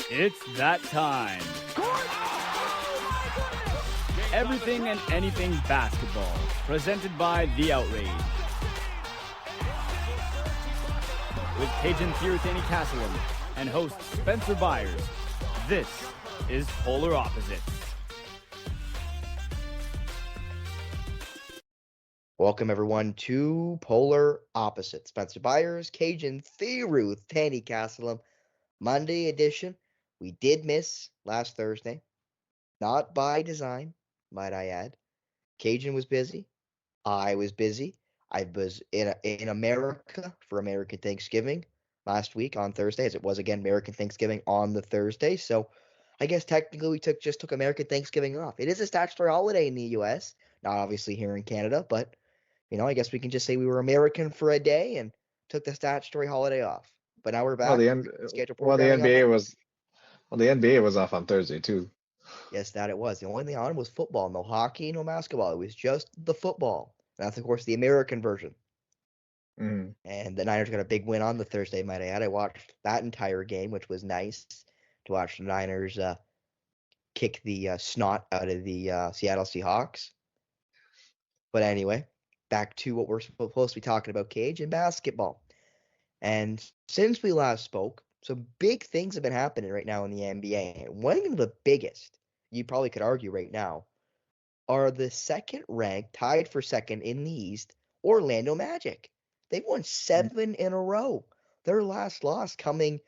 It's that time. Everything and anything basketball, presented by The Outrage. With Kajan Thiruthanikasalam and host Spencer Byers, this is Polar Opposites. Welcome, everyone, to Polar Opposites. Spencer Byers, Kajan Thiruthanikasalam, Monday edition. We did miss last Thursday. Not by design, might I add. Kajan was busy. I was busy. I was in America for American Thanksgiving last week on Thursday, as it was, again, American Thanksgiving on the Thursday. So I guess technically we just took American Thanksgiving off. It is a statutory holiday in the U.S., not obviously here in Canada, but I guess we can just say we were American for a day and took the statutory holiday off. But now we're back. Scheduled Well, the programming on NBA Monday. was well, the NBA was off on Thursday too. Yes, that it was. The only thing on was football. No hockey, no basketball. It was just the football. And that's, of course, the American version. Mm. And the Niners got a big win on the Thursday, might I add. I watched that entire game, which was nice to watch the Niners kick the snot out of the Seattle Seahawks. But anyway, back to what we're supposed to be talking about, Cage, and basketball. And since we last spoke, some big things have been happening right now in the NBA. One of the biggest, you probably could argue right now, are the second ranked, tied for second in the East, Orlando Magic. They've won 7 in a row. Their last loss coming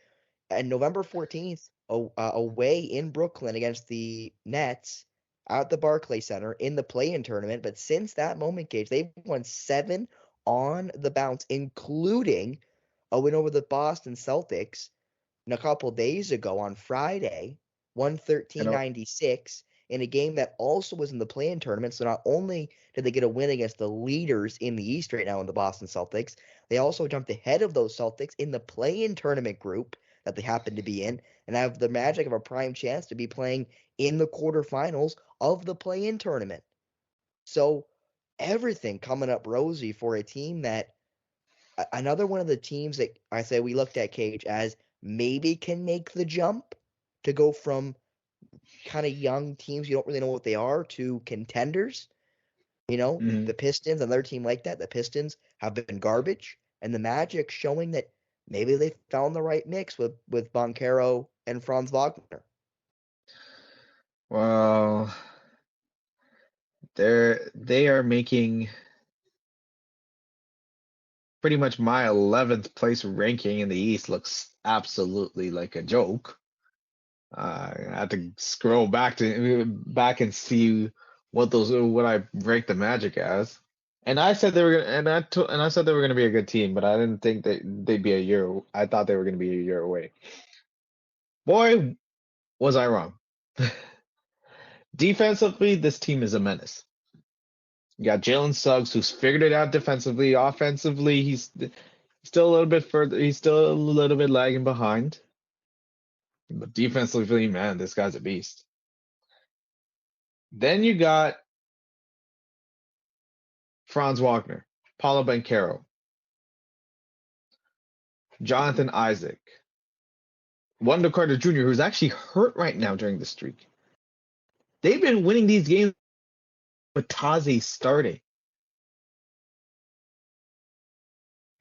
on November 14th away in Brooklyn against the Nets at the Barclays Center in the play-in tournament. But since that moment, Gage, they've won 7 on the bounce, including a win over the Boston Celtics a couple days ago on Friday, 113-96, in a game that also was in the play-in tournament. So not only did they get a win against the leaders in the East right now in the Boston Celtics, they also jumped ahead of those Celtics in the play-in tournament group that they happen to be in, and have the Magic of a prime chance to be playing in the quarterfinals of the play-in tournament. So everything coming up rosy for a team that, another one of the teams that I say we looked at, Cage, as maybe can make the jump to go from kind of young teams you don't really know what they are to contenders. The Pistons, another team like that. The Pistons have been garbage, and the Magic showing that maybe they found the right mix with Banchero and Franz Wagner. Well, they are making pretty much my 11th place ranking in the East looks absolutely like a joke. I had to scroll back and see what I ranked the Magic as. And I said they were gonna, and I said they were gonna be a good team, but I didn't think they'd be a year. I thought they were gonna be a year away. Boy, was I wrong. Defensively, this team is a menace. You got Jalen Suggs, who's figured it out defensively. Offensively, he's still a little bit further. He's still a little bit lagging behind. But defensively, man, this guy's a beast. Then you got Franz Wagner, Paulo Banchero, Jonathan Isaac, Wendell Carter Jr., who's actually hurt right now during the streak. They've been winning these games with Tazi starting.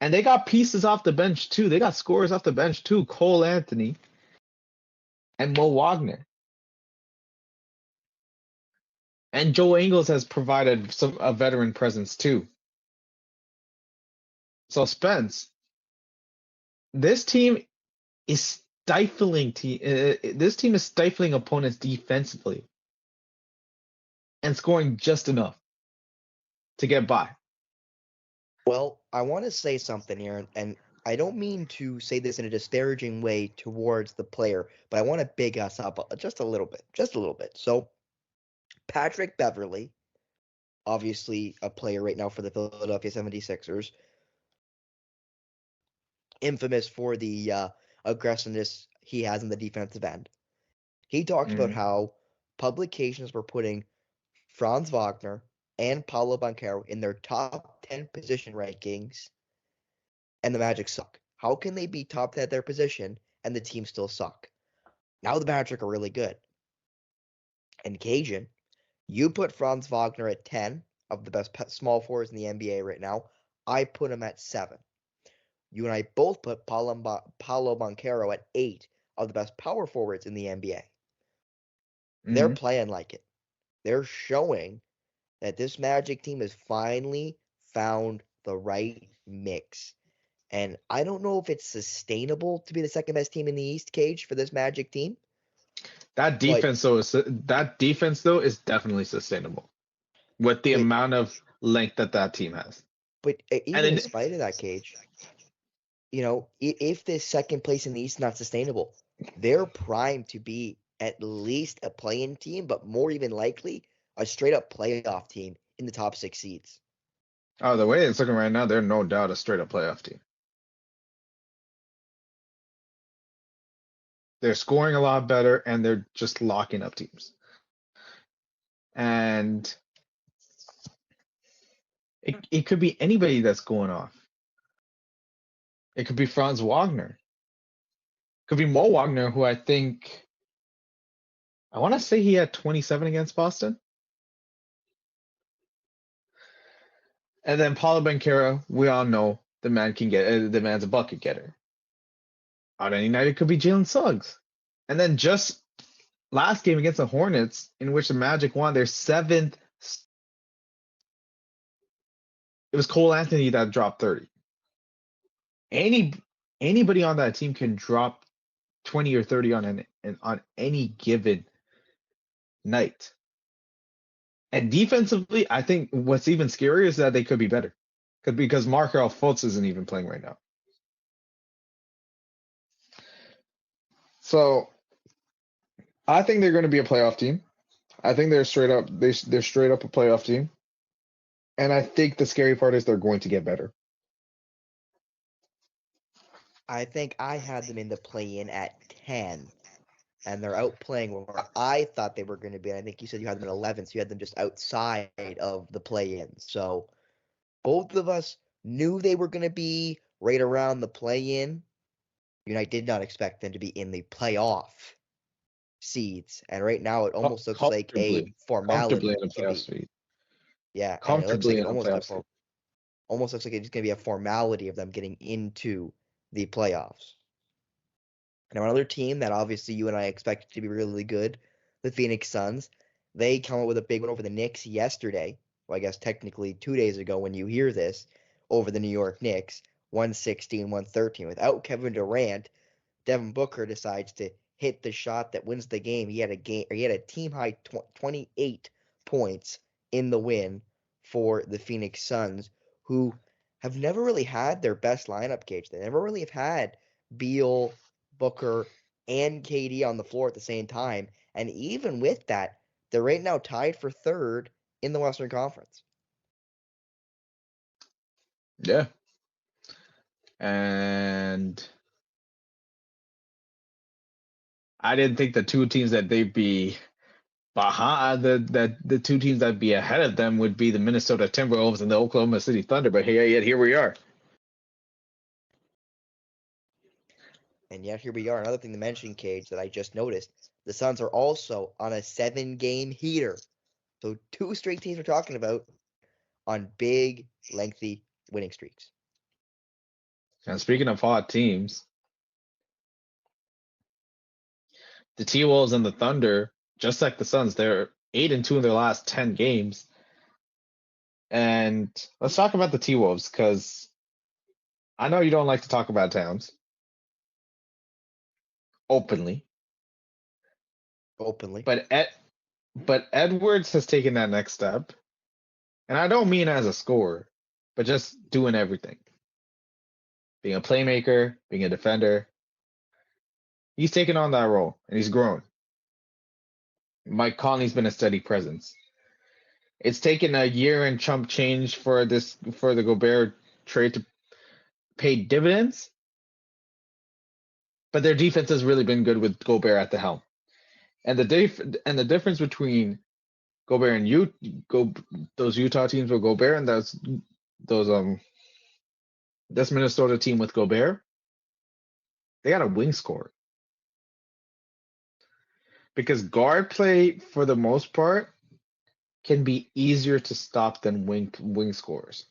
And they got pieces off the bench, too. They got scorers off the bench, too. Cole Anthony and Mo Wagner. And Joe Ingles has provided a veteran presence, too. So, Spence, this team is stifling opponents defensively and scoring just enough to get by. Well, I want to say something here, and I don't mean to say this in a disparaging way towards the player, but I want to big us up just a little bit. So, Patrick Beverley, obviously a player right now for the Philadelphia 76ers, infamous for the aggressiveness he has in the defensive end. He talked about how publications were putting Franz Wagner and Paulo Banchero in their top 10 position rankings, and the Magic suck. How can they be top 10 at their position and the team still suck? Now the Magic are really good. And Kajan, you put Franz Wagner at 10 of the best small forwards in the NBA right now. I put him at 7. You and I both put Paolo Banchero at 8 of the best power forwards in the NBA. They're Mhm. playing like it. They're showing that this Magic team has finally found the right mix. And I don't know if it's sustainable to be the second best team in the East, Cage, for this Magic team. That defense though is definitely sustainable with the But amount of length that team has. but And even in spite of that, Cage, if this second place in the East is not sustainable, they're primed to be at least a play-in team, but more even likely a straight-up playoff team in the top 6 seeds. the way it's looking right now, they're no doubt a straight up playoff team. They're scoring a lot better and they're just locking up teams. And it could be anybody that's going off. It could be Franz Wagner. It could be Mo Wagner, who I want to say he had 27 against Boston. And then Paulo Banchero, we all know the man's a bucket getter. On any night, it could be Jalen Suggs. And then just last game against the Hornets, in which the Magic won their 7th, it was Cole Anthony that dropped 30. Anybody on that team can drop 20 or 30 on any given night. And defensively, I think what's even scarier is that they could be better. Because Markelle Fultz isn't even playing right now. So I think they're going to be a playoff team. I think they're straight up a playoff team. And I think the scary part is they're going to get better. I think I had them in the play-in at 10, and they're outplaying where I thought they were going to be. I think you said you had them at 11, so you had them just outside of the play-in. So both of us knew they were going to be right around the play-in. And I did not expect them to be in the playoff seeds. And right now it almost looks like a Comfortably formality in a to playoff be. seed. Yeah, and it looks like Comfortably in a playoff seed. almost looks like it's going to be a formality of them getting into the playoffs. Now, another team that obviously you and I expected to be really good, the Phoenix Suns, they come up with a big one over the Knicks yesterday. Well, I guess technically 2 days ago when you hear this, over the New York Knicks, 116-113. Without Kevin Durant, Devin Booker decides to hit the shot that wins the game. He had a team high 28 points in the win for the Phoenix Suns, who have never really had their best lineup, Cage. They never really have had Beal, Booker, and KD on the floor at the same time. And even with that, they're right now tied for third in the Western Conference. Yeah. And I didn't think the two teams that they'd be behind, the two teams that'd be ahead of them would be the Minnesota Timberwolves and the Oklahoma City Thunder. But yet here we are. And yet here we are. Another thing to mention, Cage, that I just noticed, the Suns are also on a 7-game heater. So 2 straight teams we're talking about on big, lengthy winning streaks. And speaking of hot teams, the T-Wolves and the Thunder, just like the Suns, they're 8-2 in their last 10 games. And let's talk about the T-Wolves, because I know you don't like to talk about Towns openly, but Edwards has taken that next step. And I don't mean as a scorer, but just doing everything. Being a playmaker, being a defender. He's taken on that role and he's grown. Mike Conley's been a steady presence. It's taken a year and chump change for the Gobert trade to pay dividends, but their defense has really been good with Gobert at the helm. And the difference between Gobert and those Utah teams with Gobert and this Minnesota team with Gobert, they got a wing scorer. Because guard play, for the most part, can be easier to stop than wing scores.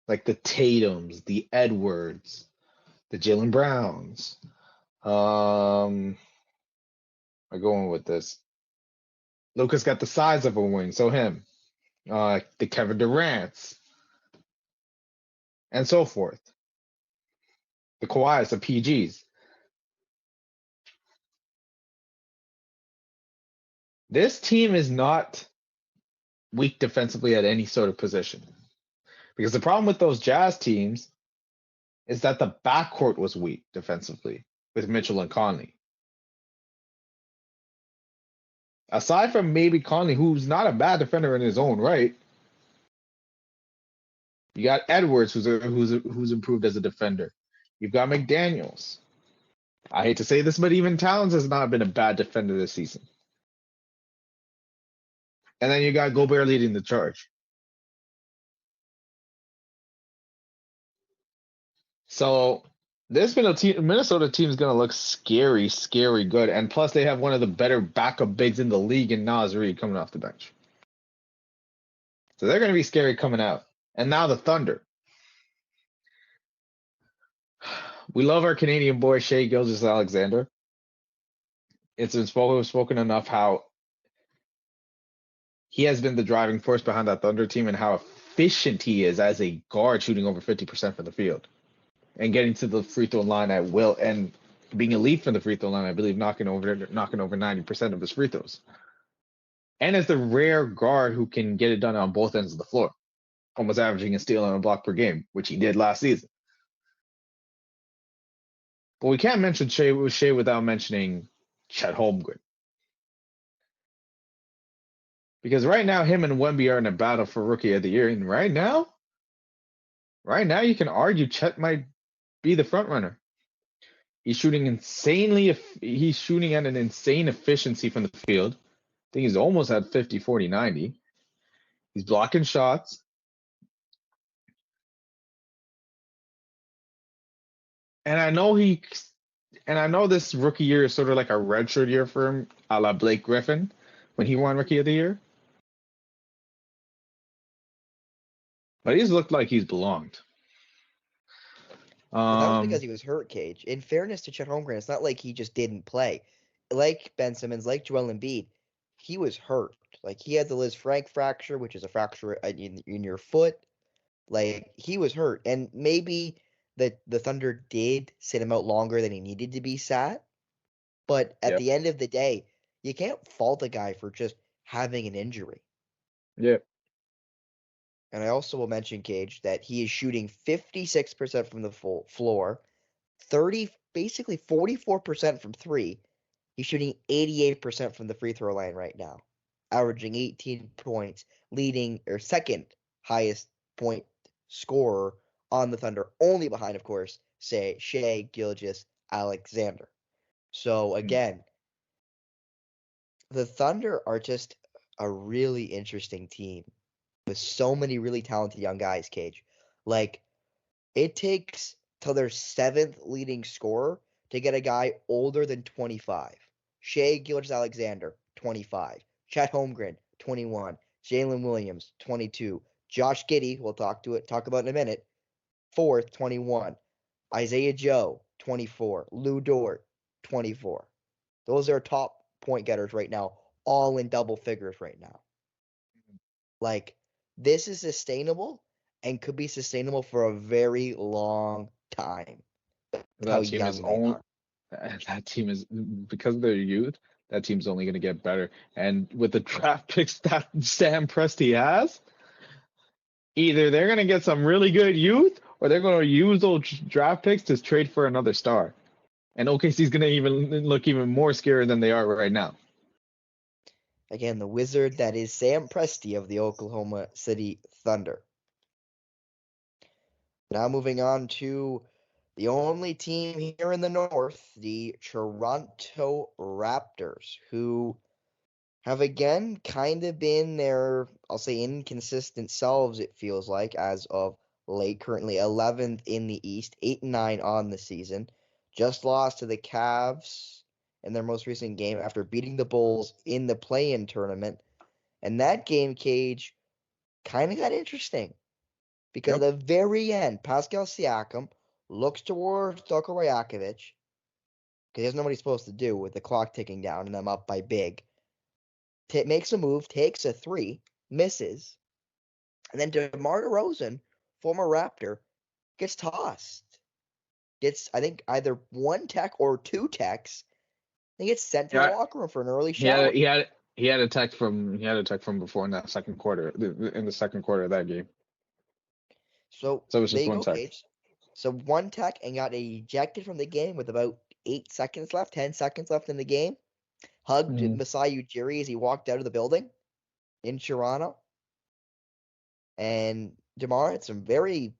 Like the Tatums, the Edwards, the Jalen Browns. I'm going with this. Luka's got the size of a wing, so him. The Kevin Durant's, and so forth. The Kawhis, the PGs. This team is not weak defensively at any sort of position. Because the problem with those Jazz teams is that the backcourt was weak defensively with Mitchell and Conley. Aside from maybe Conley, who's not a bad defender in his own right, you got Edwards, who's improved as a defender. You've got McDaniels. I hate to say this, but even Towns has not been a bad defender this season. And then you got Gobert leading the charge. So this Minnesota team is going to look scary, scary good. And plus, they have one of the better backup bigs in the league in Naz Reid coming off the bench. So they're going to be scary coming out. And now the Thunder. We love our Canadian boy, Shai Gilgeous-Alexander. It's been spoken enough how he has been the driving force behind that Thunder team and how efficient he is as a guard, shooting over 50% from the field and getting to the free throw line at will and being elite from the free throw line. I believe knocking over 90% of his free throws. And as the rare guard who can get it done on both ends of the floor, almost averaging a steal and a block per game, which he did last season. But we can't mention Shai without mentioning Chet Holmgren. Because right now, him and Wemby are in a battle for Rookie of the Year. And right now, you can argue Chet might be the front runner. He's shooting at an insane efficiency from the field. I think he's almost at 50, 40, 90. He's blocking shots. And I know this rookie year is sort of like a redshirt year for him, a la Blake Griffin when he won Rookie of the Year. But he's looked like he's belonged. But that was because he was hurt, Cage. In fairness to Chet Holmgren, it's not like he just didn't play. Like Ben Simmons, like Joel Embiid, he was hurt. Like, he had the Liz Frank fracture, which is a fracture in your foot. Like, he was hurt. And maybe the Thunder did sit him out longer than he needed to be sat. But at the end of the day, you can't fault a guy for just having an injury. Yeah. And I also will mention, Cage, that he is shooting 56% from the floor, basically 44% from three. He's shooting 88% from the free throw line right now, averaging 18 points, leading or second highest point scorer on the Thunder, only behind, of course, Shai Gilgeous-Alexander. So again, the Thunder are just a really interesting team with so many really talented young guys, Cage. Like, it takes till their seventh leading scorer to get a guy older than 25. Shai Gilgeous-Alexander, 25. Chet Holmgren, 21. Jalen Williams, 22. Josh Giddey, we'll talk about in a minute, fourth, 21. Isaiah Joe, 24. Lou Dort, 24. Those are top point getters right now, all in double figures right now. Like, this is sustainable and could be sustainable for a very long time. That team is, because of their youth, that team's only going to get better. And with the draft picks that Sam Presti has, either they're going to get some really good youth or they're going to use those draft picks to trade for another star. And OKC's going to look even more scary than they are right now. Again, the wizard that is Sam Presti of the Oklahoma City Thunder. Now moving on to the only team here in the North, the Toronto Raptors, who have again kind of been their, I'll say, inconsistent selves, it feels like, as of late. Currently 11th in the East, 8-9 on the season. just lost to the Cavs in their most recent game after beating the Bulls in the play-in tournament. And that game, Cage, kind of got interesting because Yep. at the very end, Pascal Siakam looks towards Doko Rajakovic because he doesn't know what he's supposed to do with the clock ticking down and them up by big. Makes a move, takes a three, misses, and then DeMar DeRozan, former Raptor, gets tossed. Gets, I think, either one tech or two techs. And gets sent to the locker room for an early shower. He had a tech from before in that second quarter, in the second quarter of that game. So it was there just you one go, tech. Cage. So one tech and got ejected from the game with about 8 seconds left, 10 seconds left in the game. Hugged Masai Ujiri as he walked out of the building in Toronto. And DeMar had some very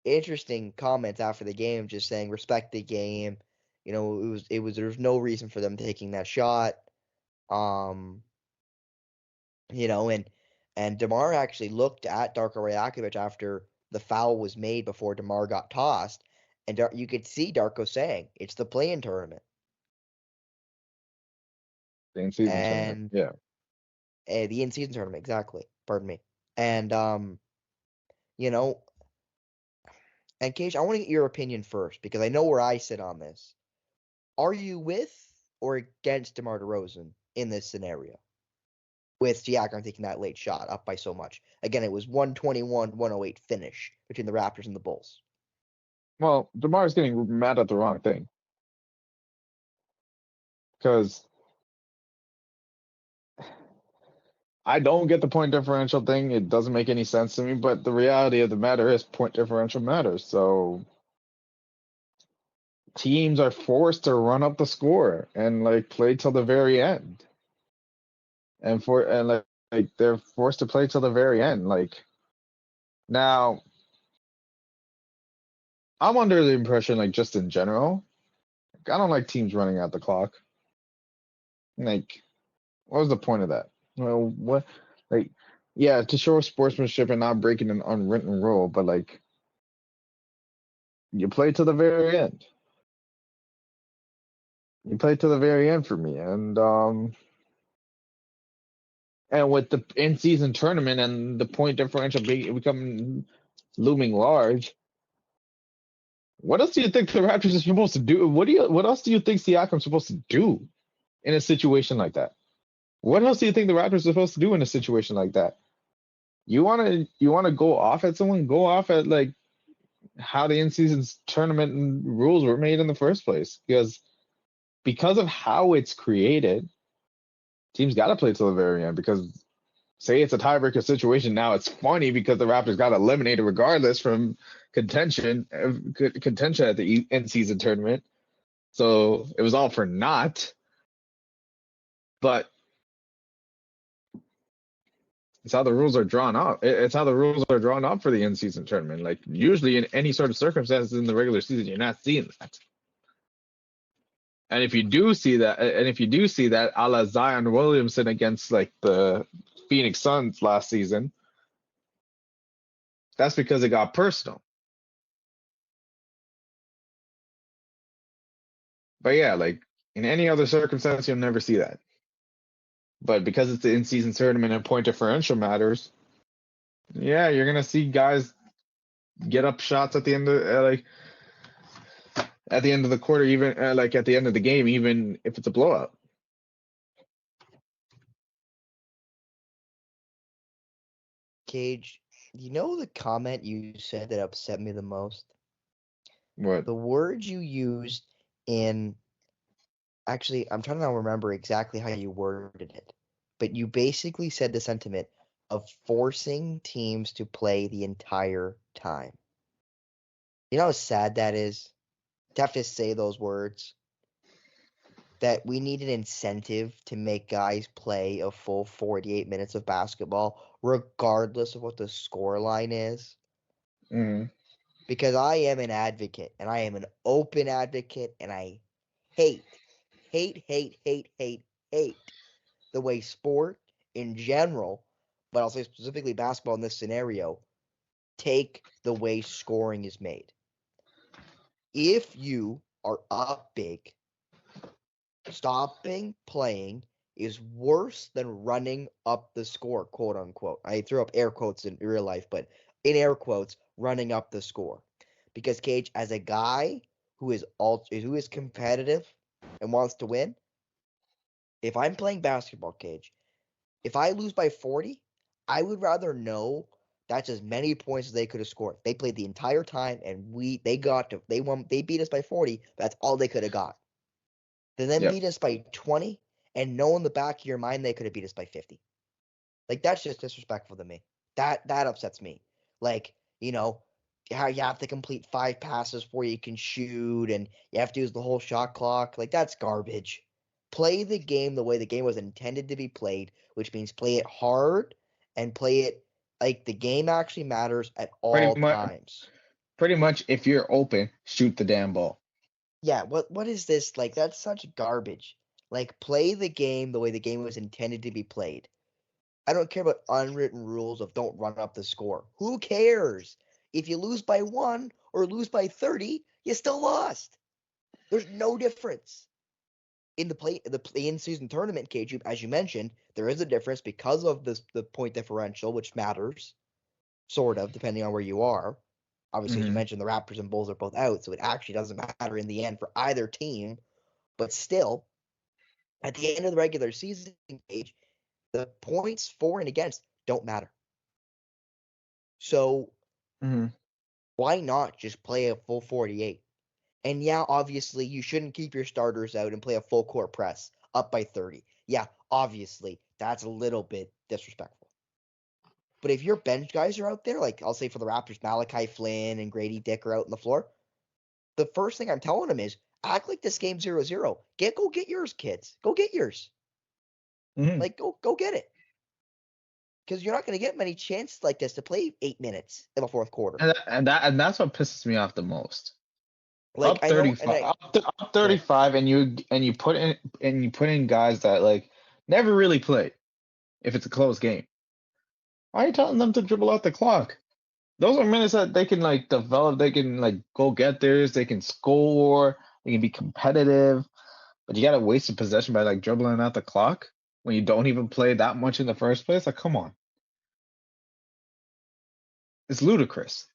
interesting comments after the game, just saying respect the game. You know, there was no reason for them taking that shot. You know, and DeMar actually looked at Darko Rajakovic after the foul was made before DeMar got tossed, and you could see Darko saying, "It's the play-in tournament." The in-season tournament, yeah. The in-season tournament, exactly. Pardon me. And you know, and Cage, I want to get your opinion first because I know where I sit on this. Are you with or against DeMar DeRozan in this scenario? With Siakam taking that late shot up by so much. Again, it was 121-108 finish between the Raptors and the Bulls. Well, DeMar's getting mad at the wrong thing. Because I don't get the point differential thing. It doesn't make any sense to me, but the reality of the matter is point differential matters. So teams are forced to run up the score and like play till the very end. And they're forced to play till the very end. Like now I'm under the impression, like just in general, I don't like teams running out the clock. Like, what was the point of that? Well, what, like, yeah, to show sportsmanship and not breaking an unwritten rule, but like, you play to the very end. You play to the very end for me, and with the in-season tournament and the point differential becoming looming large, what else do you think the Raptors are supposed to do? What else do you think Siakam's supposed to do in a situation like that? What else do you think the Raptors are supposed to do in a situation like that? You wanna go off at someone? Go off at like how the in-season tournament rules were made in the first place. Because of how it's created, teams got to play till the very end. Because say it's a tiebreaker situation, now it's funny because the Raptors got eliminated regardless from contention at the in-season tournament. So it was all for naught. But it's how the rules are drawn up. It's how the rules are drawn up for the in-season tournament. Like usually in any sort of circumstances in the regular season, you're not seeing that. And if you do see that, a la Zion Williamson against like the Phoenix Suns last season, that's because it got personal. But yeah, like in any other circumstance, you'll never see that. But because it's the in-season tournament and point differential matters, yeah, you're gonna see guys get up shots at the end of at the end of the quarter, even like at the end of the game, even if it's a blowout. Cage, you know the comment you said that upset me the most? What? The words you used in. Actually, I'm trying to remember exactly how you worded it, but you basically said the sentiment of forcing teams to play the entire time. You know how sad that is? To have to say those words? That we need an incentive to make guys play a full 48 minutes of basketball, regardless of what the score line is. Mm. Because I am an advocate, and I am an open advocate, and I hate the way sport in general, but I'll say specifically basketball in this scenario, take the way scoring is made. If you are up big, stopping playing is worse than running up the score, quote unquote. I threw up air quotes in real life, but in air quotes, running up the score. Because Cage, as a guy who is competitive and wants to win, if I'm playing basketball, Cage, if I lose by 40, I would rather know that's as many points as they could have scored. They played the entire time and they beat us by 40, but that's all they could have got. They then Yep. beat us by 20, and know in the back of your mind they could have beat us by 50. Like, that's just disrespectful to me. That upsets me. Like, how you have to complete 5 passes before you can shoot, and you have to use the whole shot clock. Like, that's garbage. Play the game the way the game was intended to be played, which means play it hard and play it like the game actually matters at all times. Pretty much, if you're open, shoot the damn ball. Yeah, what is this? Like, that's such garbage. Like, play the game the way the game was intended to be played. I don't care about unwritten rules of don't run up the score. Who cares? If you lose by 1 or lose by 30, you still lost. There's no difference. In the play-in season tournament, KG, as you mentioned, there is a difference because of the point differential, which matters, sort of, depending on where you are. Obviously, as you mentioned, the Raptors and Bulls are both out, so it actually doesn't matter in the end for either team. But still, at the end of the regular season, Cage, the points for and against don't matter. So why not just play a full 48? And yeah, obviously, you shouldn't keep your starters out and play a full court press up by 30. Yeah, obviously, that's a little bit disrespectful. But if your bench guys are out there, like I'll say for the Raptors, Malachi Flynn and Grady Dick are out on the floor, the first thing I'm telling them is act like this game's 0-0. Go get yours, kids. Go get yours. Like, go get it. Because you're not going to get many chances like this to play 8 minutes in the fourth quarter. And that's what pisses me off the most. Like, up 35, up 35, and you put in guys that like never really played. If it's a close game, why are you telling them to dribble out the clock? Those are minutes that they can like develop. They can like go get theirs. They can score. They can be competitive. But you gotta waste a possession by like dribbling out the clock when you don't even play that much in the first place. Like, come on, it's ludicrous.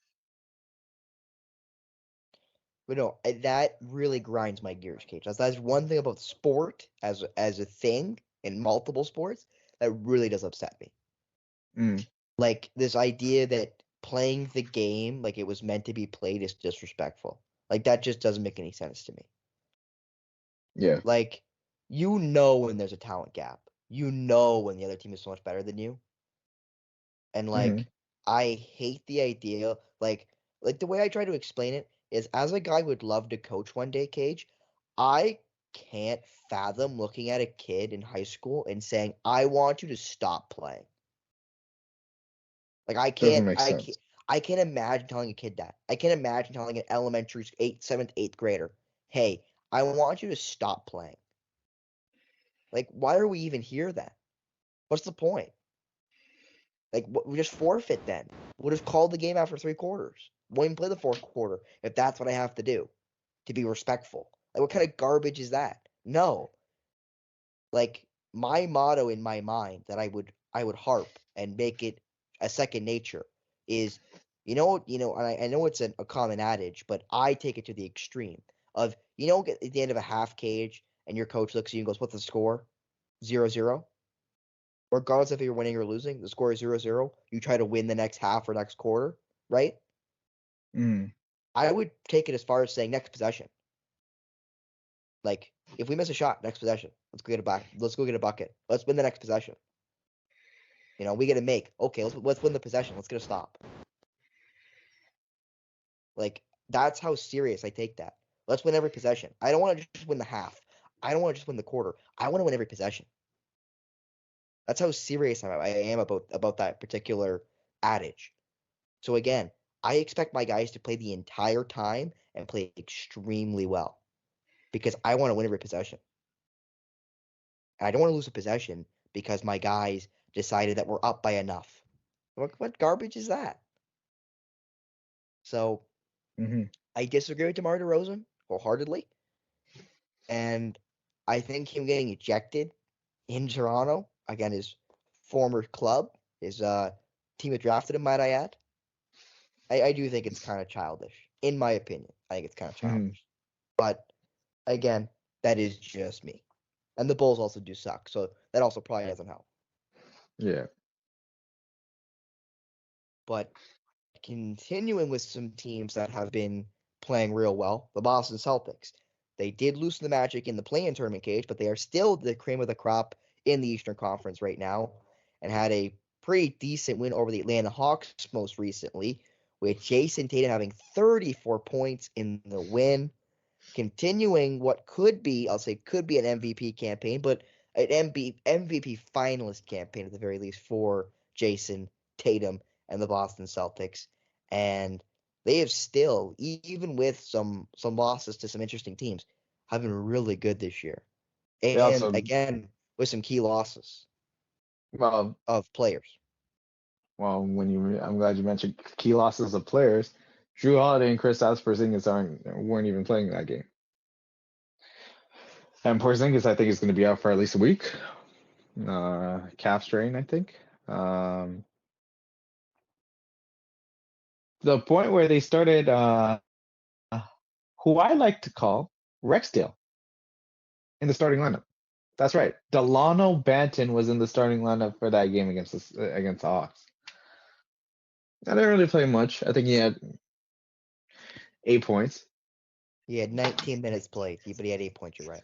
But no, that really grinds my gears, Cage. That's one thing about sport as a thing in multiple sports that really does upset me. Like, this idea that playing the game like it was meant to be played is disrespectful. Like, that just doesn't make any sense to me. Yeah. Like, when there's a talent gap. When the other team is so much better than you. And like, I hate the idea, like the way I try to explain it is, as a guy who would love to coach one day, Cage, I can't fathom looking at a kid in high school and saying, I want you to stop playing. Like, I can't imagine telling a kid that. I can't imagine telling an elementary 7th, 8th grader, hey, I want you to stop playing. Like, why are we even here then? What's the point? Like, we just forfeit then. We'll just call the game after 3 quarters. Won't even play the 4th quarter if that's what I have to do to be respectful. Like, what kind of garbage is that? No. Like, my motto in my mind that I would harp and make it a second nature is, and I know it's a common adage, but I take it to the extreme of, at the end of a half, Cage, and your coach looks at you and goes, what's the score? 0-0. Regardless if you're winning or losing, the score is 0-0. You try to win the next half or next quarter, right? I would take it as far as saying next possession. Like, if we miss a shot, next possession, let's go get a bucket. Let's win the next possession. We get a make. Okay, let's win the possession. Let's get a stop. Like, that's how serious I take that. Let's win every possession. I don't want to just win the half. I don't want to just win the quarter. I want to win every possession. That's how serious I am about that particular adage. So again, I expect my guys to play the entire time and play extremely well because I want to win every possession. And I don't want to lose a possession because my guys decided that we're up by enough. What garbage is that? So I disagree with DeMar DeRozan wholeheartedly. And I think him getting ejected in Toronto, again, his former club, his team that drafted him, might I add, I do think it's kind of childish, in my opinion. I think it's kind of Mhm. childish. But again, that is just me. And the Bulls also do suck, so that also probably doesn't help. Yeah. But continuing with some teams that have been playing real well, the Boston Celtics. They did lose to the Magic in the play-in tournament cage, but they are still the cream of the crop in the Eastern Conference right now, and had a pretty decent win over the Atlanta Hawks most recently, with Jason Tatum having 34 points in the win, continuing what could be, I'll say, could be an MVP campaign, but an MVP finalist campaign at the very least for Jason Tatum and the Boston Celtics. And they have still, even with some losses to some interesting teams, have been really good this year. They And also, again, with some key losses well, of players. I'm glad you mentioned key losses of players. Drew Holiday and Kristaps Porzingis weren't even playing that game. And Porzingis, I think, is going to be out for at least a week. Calf strain, I think. The point where they started, who I like to call Rexdale in the starting lineup. That's right. Delano Banton was in the starting lineup for that game against the Hawks. I didn't really play much. I think he had 8 points. He had 19 minutes played, but he had 8 points, you're right.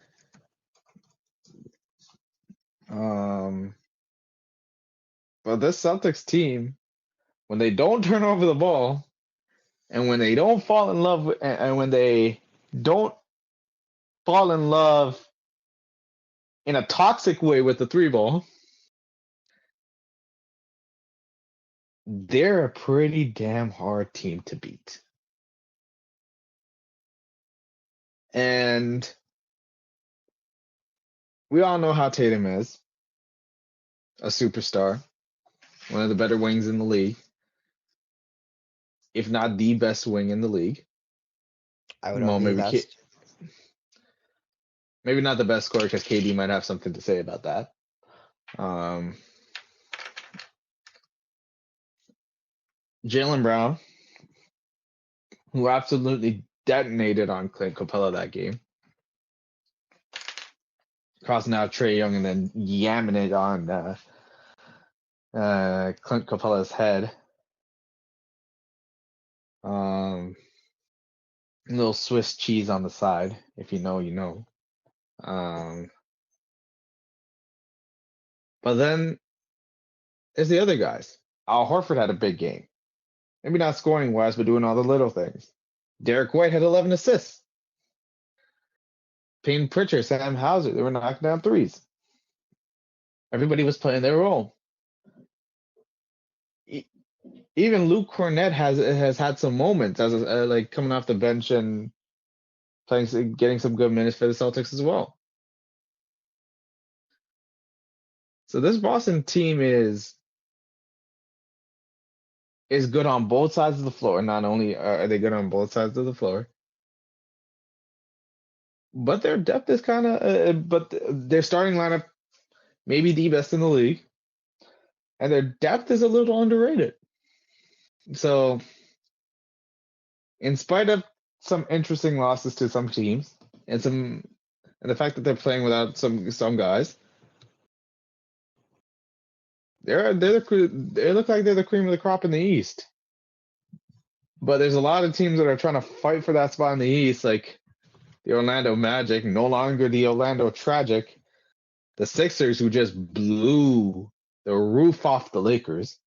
But this Celtics team, when they don't turn over the ball, and when they don't fall in love with, and when they don't fall in love in a toxic way with the three ball, they're a pretty damn hard team to beat. And we all know how Tatum is, a superstar, one of the better wings in the league, if not the best wing in the league. I would Well, argue the best. maybe not the best scorer because KD might have something to say about that. Jaylen Brown, who absolutely detonated on Clint Capella that game, crossing out Trae Young and then yamming it on Clint Capella's head. Little Swiss cheese on the side. If you know, you know. But then there's the other guys. Al Horford had a big game. Maybe not scoring wise, but doing all the little things. Derek White had 11 assists. Payne Pritchard, Sam Hauser, they were knocking down threes. Everybody was playing their role. Even Luke Cornett has had some moments as like coming off the bench and playing, getting some good minutes for the Celtics as well. So this Boston team is good on both sides of the floor. Not only are they good on both sides of the floor, but their depth is kind of, but their starting lineup maybe the best in the league, and their depth is a little underrated. So, in spite of some interesting losses to some teams and the fact that they're playing without some guys, they look like they're the cream of the crop in the East. But there's a lot of teams that are trying to fight for that spot in the East, like the Orlando Magic, no longer the Orlando Tragic, the Sixers, who just blew the roof off the Lakers,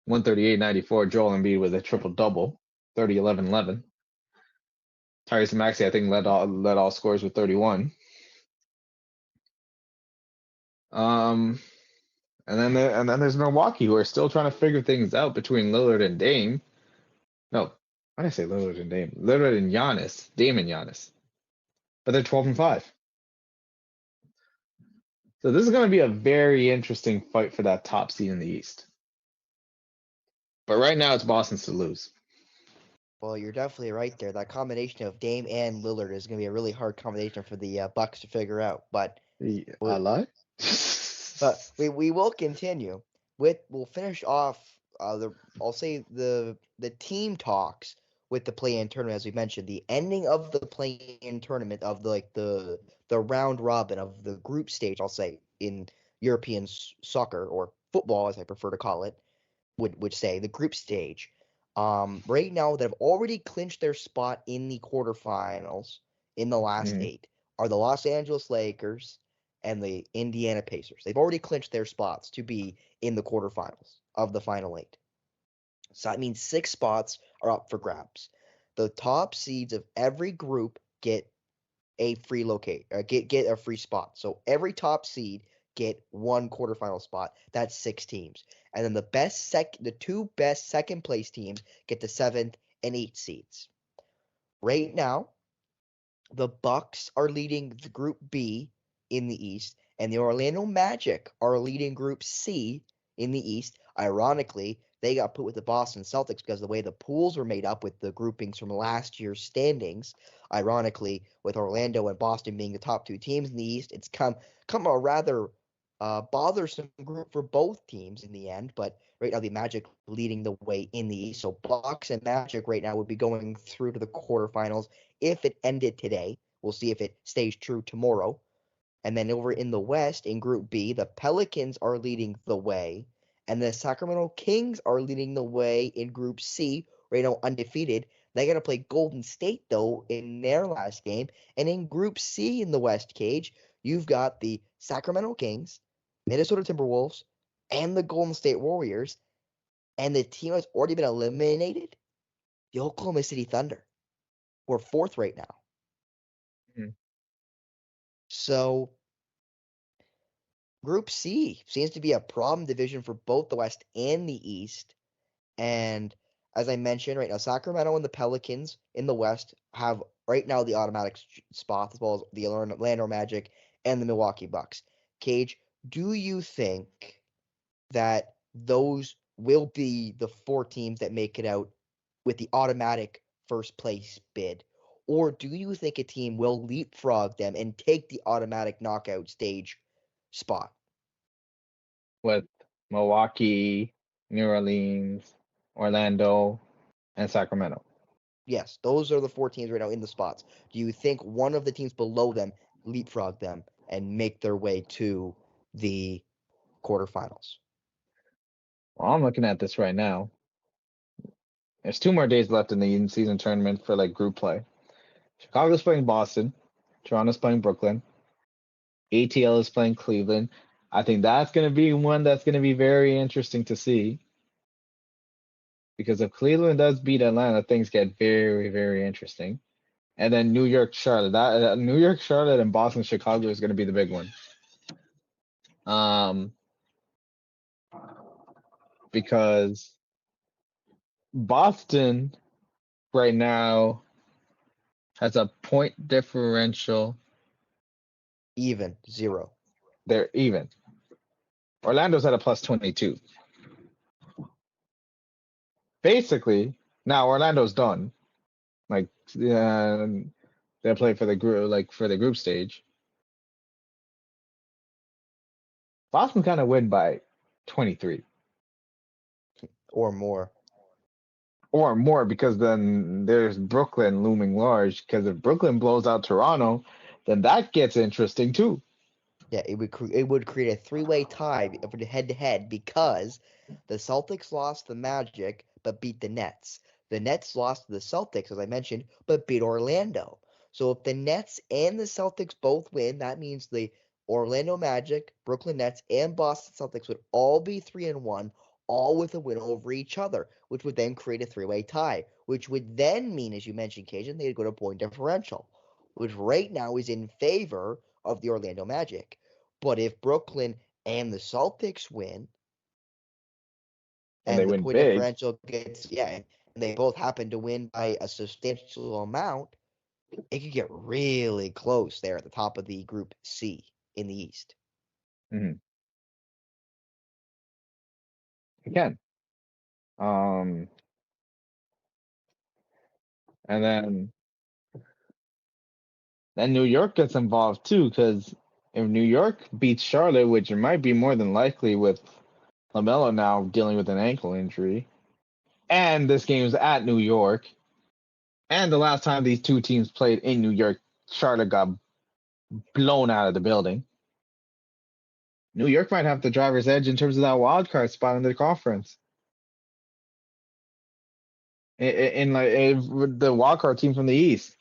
138-94. Joel Embiid with a triple double, 30, 11, 11. Tyrese Maxey, I think, led all scores with 31. And then there's Milwaukee, who are still trying to figure things out between Lillard and Dame. No, why did I say Lillard and Dame? Lillard and Giannis, Dame and Giannis. But they're 12-5. So this is going to be a very interesting fight for that top seed in the East. But right now, it's Boston's to lose. Well, you're definitely right there. That combination of Dame and Lillard is going to be a really hard combination for the Bucks to figure out. But I lie. we will continue with. We'll finish off I'll say the team talks with the play-in tournament, as we mentioned. The ending of the play-in tournament of the round robin of the group stage. I'll say in European soccer or football, as I prefer to call it, would say the group stage. Right now, that have already clinched their spot in the quarterfinals in the last 8 are the Los Angeles Lakers and the Indiana Pacers. They've already clinched their spots to be in the quarterfinals of the final 8. So that means 6 spots are up for grabs. The top seeds of every group get a free get a free spot. So every top seed get one quarterfinal spot. That's 6 teams. And then the 2 best second place teams get the 7th and 8th seeds. Right now, the Bucks are leading the Group B in the East, and the Orlando Magic are leading Group C in the East. Ironically, they got put with the Boston Celtics because of the way the pools were made up with the groupings from last year's standings. Ironically, with Orlando and Boston being the top 2 teams in the East, it's come a rather bothersome group for both teams in the end. But right now, the Magic leading the way in the East. So Bucks and Magic right now would be going through to the quarterfinals if it ended today. We'll see if it stays true tomorrow. And then over in the West, in Group B, the Pelicans are leading the way, and the Sacramento Kings are leading the way in Group C, right now undefeated. They got to play Golden State, though, in their last game. And in Group C in the West, Cage, you've got the Sacramento Kings, Minnesota Timberwolves, and the Golden State Warriors. And the team that's already been eliminated, the Oklahoma City Thunder, who are 4th right now. So Group C seems to be a problem division for both the West and the East. And as I mentioned, right now, Sacramento and the Pelicans in the West have right now the automatic spot, as well as the Orlando Magic and the Milwaukee Bucks. Cage, do you think that those will be the 4 teams that make it out with the automatic first place bid? Or do you think a team will leapfrog them and take the automatic knockout stage spot? With Milwaukee, New Orleans, Orlando, and Sacramento. Yes, those are the 4 teams right now in the spots. Do you think one of the teams below them leapfrog them and make their way to the quarterfinals? Well, I'm looking at this right now. There's 2 more days left in the in-season tournament for like group play. Chicago's playing Boston. Toronto's playing Brooklyn. ATL is playing Cleveland. I think that's going to be one that's going to be very interesting to see. Because if Cleveland does beat Atlanta, things get very, very interesting. And then New York, Charlotte. That New York, Charlotte, and Boston, Chicago is going to be the big one. Because Boston right now has a point differential. Even, 0. They're even. Orlando's at a plus 22. Basically, now Orlando's done. Like, they'll play for the group, like for the group stage. Boston kind of win by 23 Or more. or more, because then there's Brooklyn looming large. Because if Brooklyn blows out Toronto, then that gets interesting too. Yeah, it would create a 3-way tie for the head-to-head because the Celtics lost the Magic but beat the Nets. The Nets lost to the Celtics, as I mentioned, but beat Orlando. So if the Nets and the Celtics both win, that means the Orlando Magic, Brooklyn Nets, and Boston Celtics would all be 3-1, all with a win over each other, which would then create a 3-way tie, which would then mean, as you mentioned, Cajun, they'd go to point differential, which right now is in favor of the Orlando Magic. But if Brooklyn and the Celtics win, And they and the win point big. differential and they both happen to win by a substantial amount, it could get really close there at the top of the Group C in the East. Again, And then New York gets involved too, because if New York beats Charlotte, which it might be more than likely with LaMelo now dealing with an ankle injury, and this game's at New York, and the last time these two teams played in New York, Charlotte got blown out of the building. New York might have the driver's edge in terms of that wild card spot in the conference. With the wild card team from the East.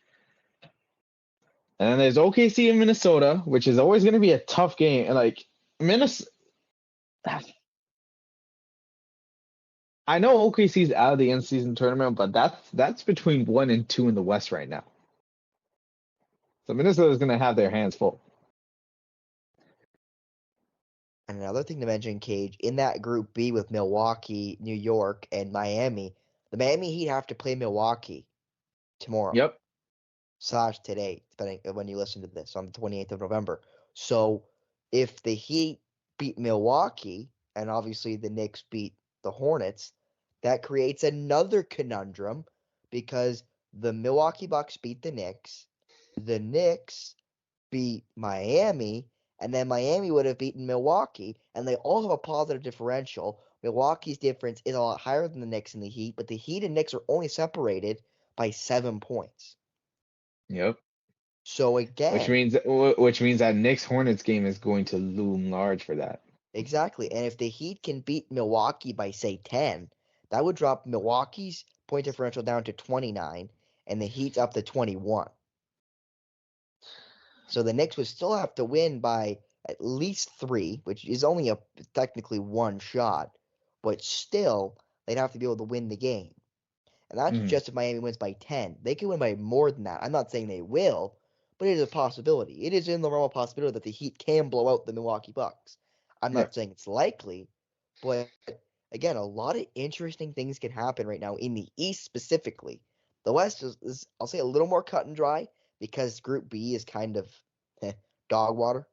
And then there's OKC in Minnesota, which is always going to be a tough game. Like Minnesota, I know OKC's out of the in-season tournament, but that's between 1 and 2 in the West right now. So Minnesota's going to have their hands full. And another thing to mention, Cage, in that Group B with Milwaukee, New York, and Miami, the Miami Heat have to play Milwaukee tomorrow. Yep. / today, depending when you listen to this, on the 28th of November. So if the Heat beat Milwaukee, and obviously the Knicks beat the Hornets, that creates another conundrum because the Milwaukee Bucks beat the Knicks beat Miami, and then Miami would have beaten Milwaukee, and they all have a positive differential. Milwaukee's difference is a lot higher than the Knicks and the Heat, but the Heat and Knicks are only separated by 7 points. Yep. So again, which means that Knicks Hornets game is going to loom large for that. exactly. And if the Heat can beat Milwaukee by say 10, that would drop Milwaukee's point differential down to 29 and the Heat's up to 21. So the Knicks would still have to win by at least 3, which is only technically one shot, but still they'd have to be able to win the game. And that's just if Miami wins by 10. They can win by more than that. I'm not saying they will, but it is a possibility. It is in the realm of possibility that the Heat can blow out the Milwaukee Bucks. I'm not saying it's likely, but again, a lot of interesting things can happen right now in the East specifically. The West is I'll say, a little more cut and dry because Group B is kind of dog water.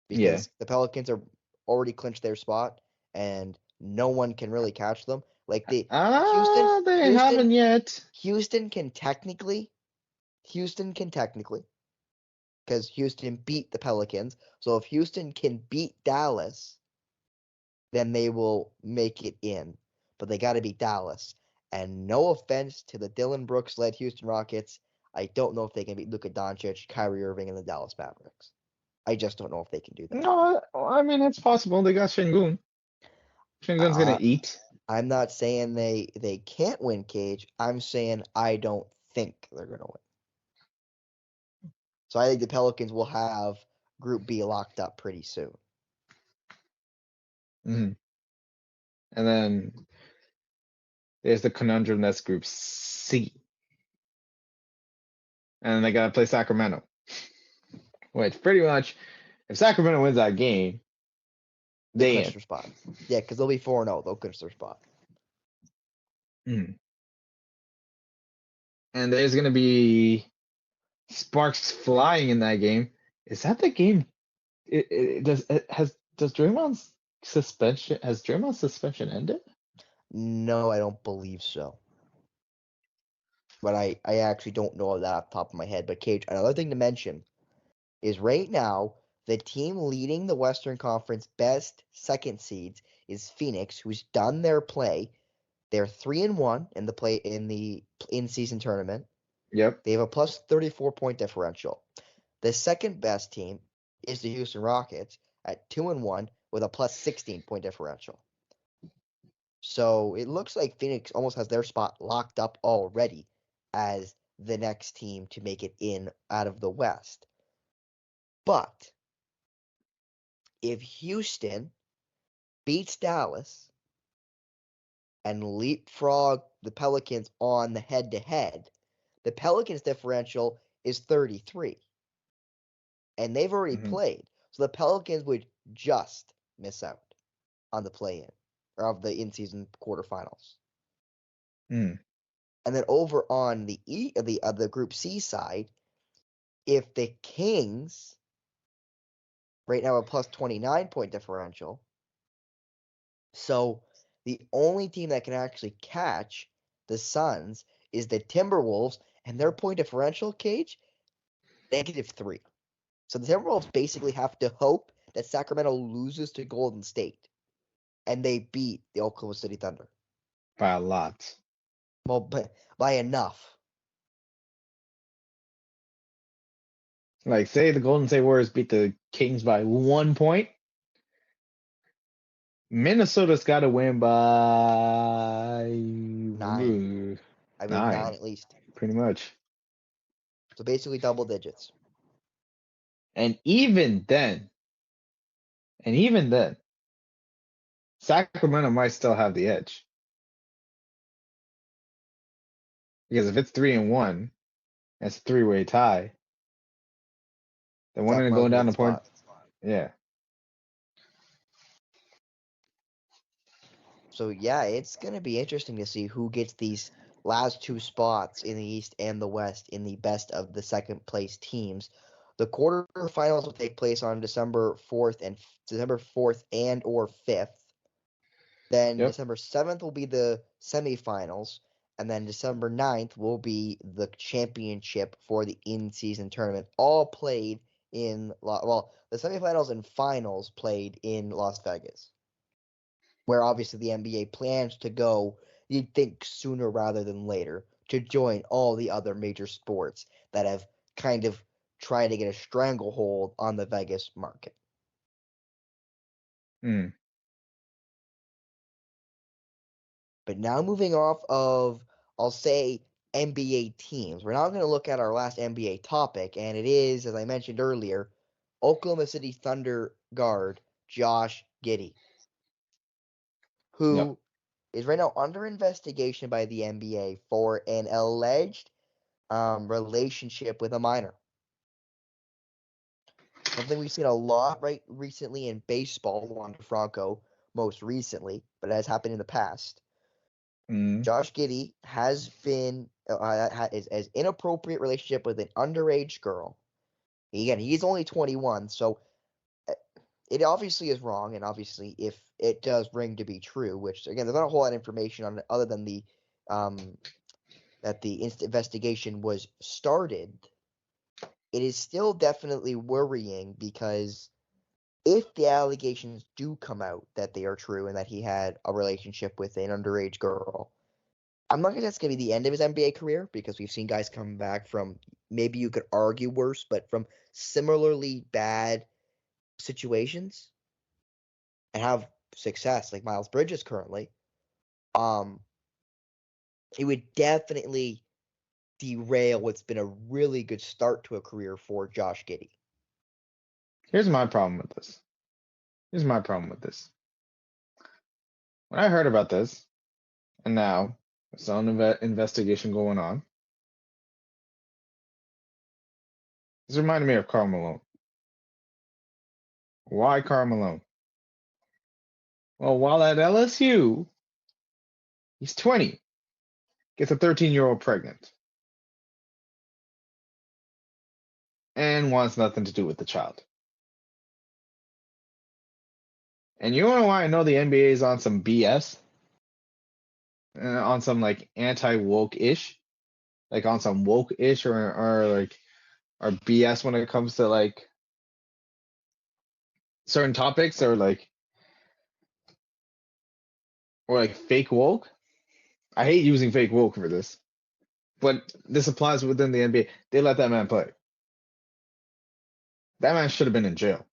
Because the Pelicans are already clinched their spot, and no one can really catch them. Like they haven't yet. Houston can technically, because Houston beat the Pelicans. So if Houston can beat Dallas, then they will make it in. But they got to beat Dallas. And no offense to the Dylan Brooks-led Houston Rockets, I don't know if they can beat Luka Doncic, Kyrie Irving, and the Dallas Mavericks. I just don't know if they can do that. No, I mean, it's possible. They got Şengün. Şengün's going to eat. I'm not saying they can't win, Cage. I'm saying I don't think they're going to win. So I think the Pelicans will have Group B locked up pretty soon. Mm-hmm. And then there's the conundrum that's Group C. And they got to play Sacramento. Which pretty much, if Sacramento wins that game, they clinch their spot. Yeah, because they'll be 4-0. They'll clinch their spot. Mm. And there's going to be sparks flying in that game. Is that the game? Has Draymond's suspension ended? No, I don't believe so. But I actually don't know that off the top of my head. But Cage, another thing to mention is right now the team leading the Western Conference best second seeds is Phoenix, who's done their play. They're 3-1 in the in-season tournament. Yep. They have a plus 34 point differential. The second best team is the Houston Rockets at 2-1 with a plus 16 point differential. So it looks like Phoenix almost has their spot locked up already as the next team to make it in out of the West. But if Houston beats Dallas and leapfrog the Pelicans on the head-to-head, the Pelicans differential is 33. And they've already played. So the Pelicans would just miss out on the play-in or of the in-season quarterfinals. Mm. And then over on the Group C side, if the Kings right now have a plus 29 point differential, so the only team that can actually catch the Suns is the Timberwolves, and their point differential, Cage, -3. So the Timberwolves basically have to hope that Sacramento loses to Golden State, and they beat the Oklahoma City Thunder. By a lot. Well, by enough. Like, say the Golden State Warriors beat the Kings by 1 point. Minnesota's got to win by 9. I believe 9 9, at least. pretty much. So basically double digits. And even then, Sacramento might still have the edge. Because if it's 3-1, it's a 3-way tie. Then one end going down the point. Yeah. So yeah, it's gonna be interesting to see who gets these last 2 spots in the East and the West in the best of the second place teams. The quarterfinals will take place on December 4th and or 5th. Then Yep. December 7th will be the semifinals, and then December 9th will be the championship for the in-season tournament, all played in the semifinals and finals played in Las Vegas, where obviously the NBA plans to go, you'd think sooner rather than later, to join all the other major sports that have kind of tried to get a stranglehold on the Vegas market. Mm. But now moving off of, I'll say, NBA teams, we're now going to look at our last NBA topic, and it is, as I mentioned earlier, Oklahoma City Thunder guard Josh Giddey, who is right now under investigation by the NBA for an alleged relationship with a minor. Something we've seen a lot recently in baseball, Juan DeFranco most recently, but it has happened in the past. Mm. Josh Giddey has been as inappropriate relationship with an underage girl. Again, he's only 21, so it obviously is wrong, and obviously if it does ring to be true, which again there's not a whole lot of information on it other than the that the investigation was started, it is still definitely worrying because if the allegations do come out that they are true and that he had a relationship with an underage girl, I'm not going to say it's going to be the end of his NBA career because we've seen guys come back from, maybe you could argue worse, but from similarly bad situations and have success, like Miles Bridges currently. It would definitely derail what's been a really good start to a career for Josh Giddey. Here's my problem with this. When I heard about this, and now there's an investigation going on, this reminded me of Karl Malone. Why Karl Malone? Well, while at LSU, he's 20, gets a 13-year-old pregnant, and wants nothing to do with the child. And you know why I know the NBA is on some BS? On some like anti-woke-ish? Like on some woke-ish or like or BS when it comes to like certain topics or like fake woke. I hate using fake woke for this, but this applies within the NBA. They let that man play. That man should have been in jail.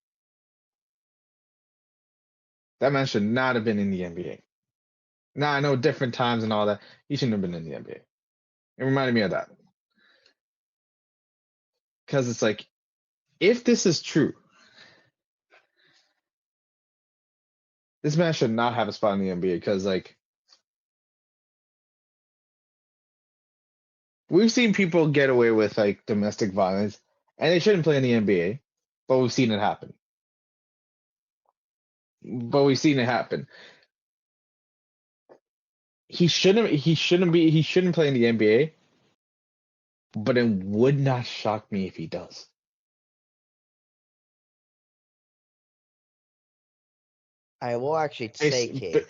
That man should not have been in the NBA. Now I know different times and all that. He shouldn't have been in the NBA. It reminded me of that. Because it's like, if this is true, this man should not have a spot in the NBA because like we've seen people get away with like domestic violence and they shouldn't play in the NBA, but we've seen it happen. He shouldn't play in the NBA, but it would not shock me if he does. I will actually say, Cage.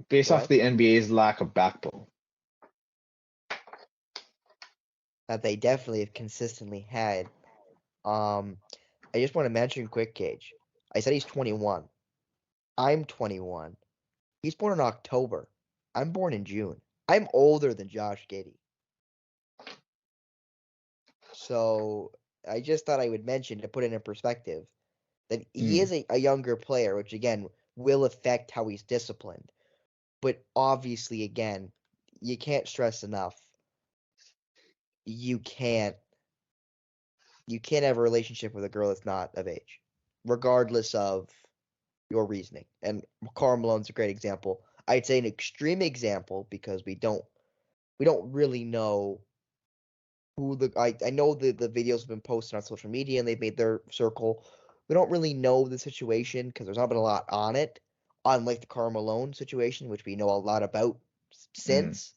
Based off the NBA's lack of backbone. that they definitely have consistently had. I just want to mention quick, Cage. I said he's 21. I'm 21. He's born in October. I'm born in June. I'm older than Josh Giddey. So I just thought I would mention to put it in perspective that he is a younger player, which again will affect how he's disciplined. But obviously, again, you can't stress enough. You can't have a relationship with a girl that's not of age, regardless of your reasoning. And Karl Malone's a great example. I'd say an extreme example because we don't really know who the I know the videos have been posted on social media and they've made their circle. We don't really know the situation because there's not been a lot on it, unlike the Karl Malone situation, which we know a lot about since.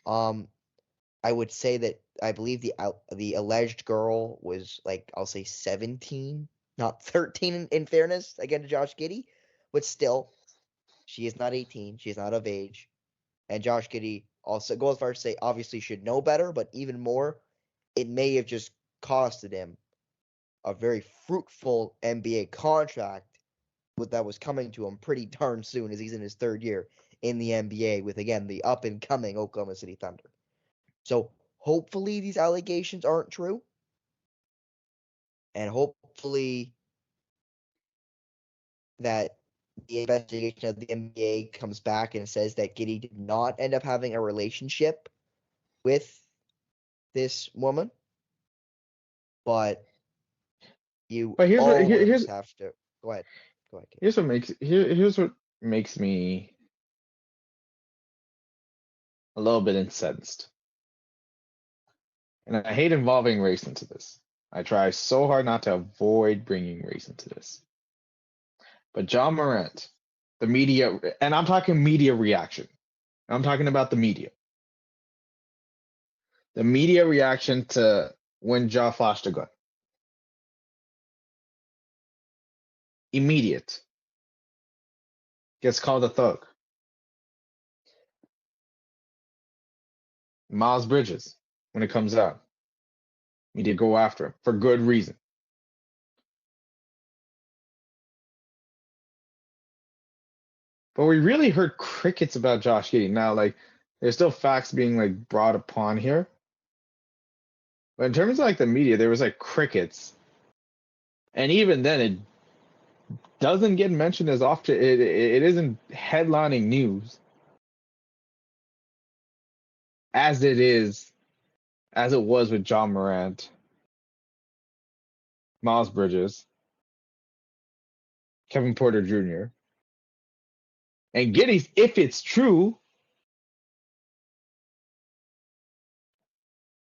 I would say that I believe the alleged girl was like I'll say 17, not 13 in fairness again to Josh Giddey, but still she is not 18, she is not of age, and Josh Giddey also goes as far as to say obviously should know better, but even more, it may have just costed him a very fruitful NBA contract that was coming to him pretty darn soon as he's in his third year in the NBA with again the up and coming Oklahoma City Thunder. So hopefully these allegations aren't true. And hopefully that the investigation of the NBA comes back and says that Giddey did not end up having a relationship with this woman. But you always have to go ahead. Go ahead, Kate. Here's what makes me a little bit incensed. And I hate involving race into this. I try so hard not to avoid bringing race into this. But John Morant, the media, and I'm talking media reaction. I'm talking about the media. The media reaction to when Ja flashed a gun. Immediate. Gets called a thug. Miles Bridges, when it comes out. Media go after him for good reason. But we really heard crickets about Josh Giddey. Now, like, there's still facts being like brought upon here. But in terms of like the media, there was like crickets. And even then it doesn't get mentioned as often. It isn't headlining news as it was with John Morant, Miles Bridges, Kevin Porter Jr. And Giddey's, if it's true,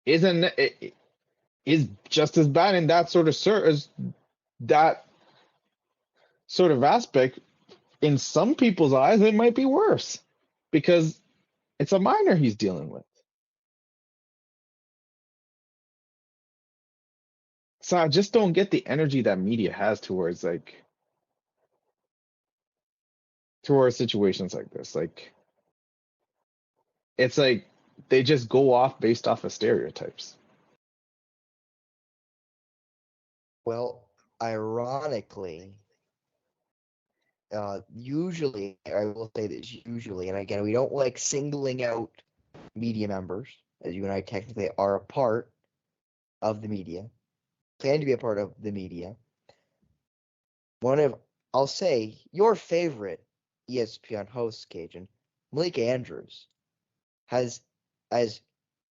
is just as bad in that sort of aspect. In some people's eyes, it might be worse because it's a minor he's dealing with. So I just don't get the energy that media has towards situations like this. Like, it's like they just go off based off of stereotypes. Well, ironically, usually, I will say this usually, and again, we don't like singling out media members, as you and I technically are a part of the media, plan to be a part of the media. One of, I'll say, your favorite ESPN host, Cajun, Malika Andrews, has, as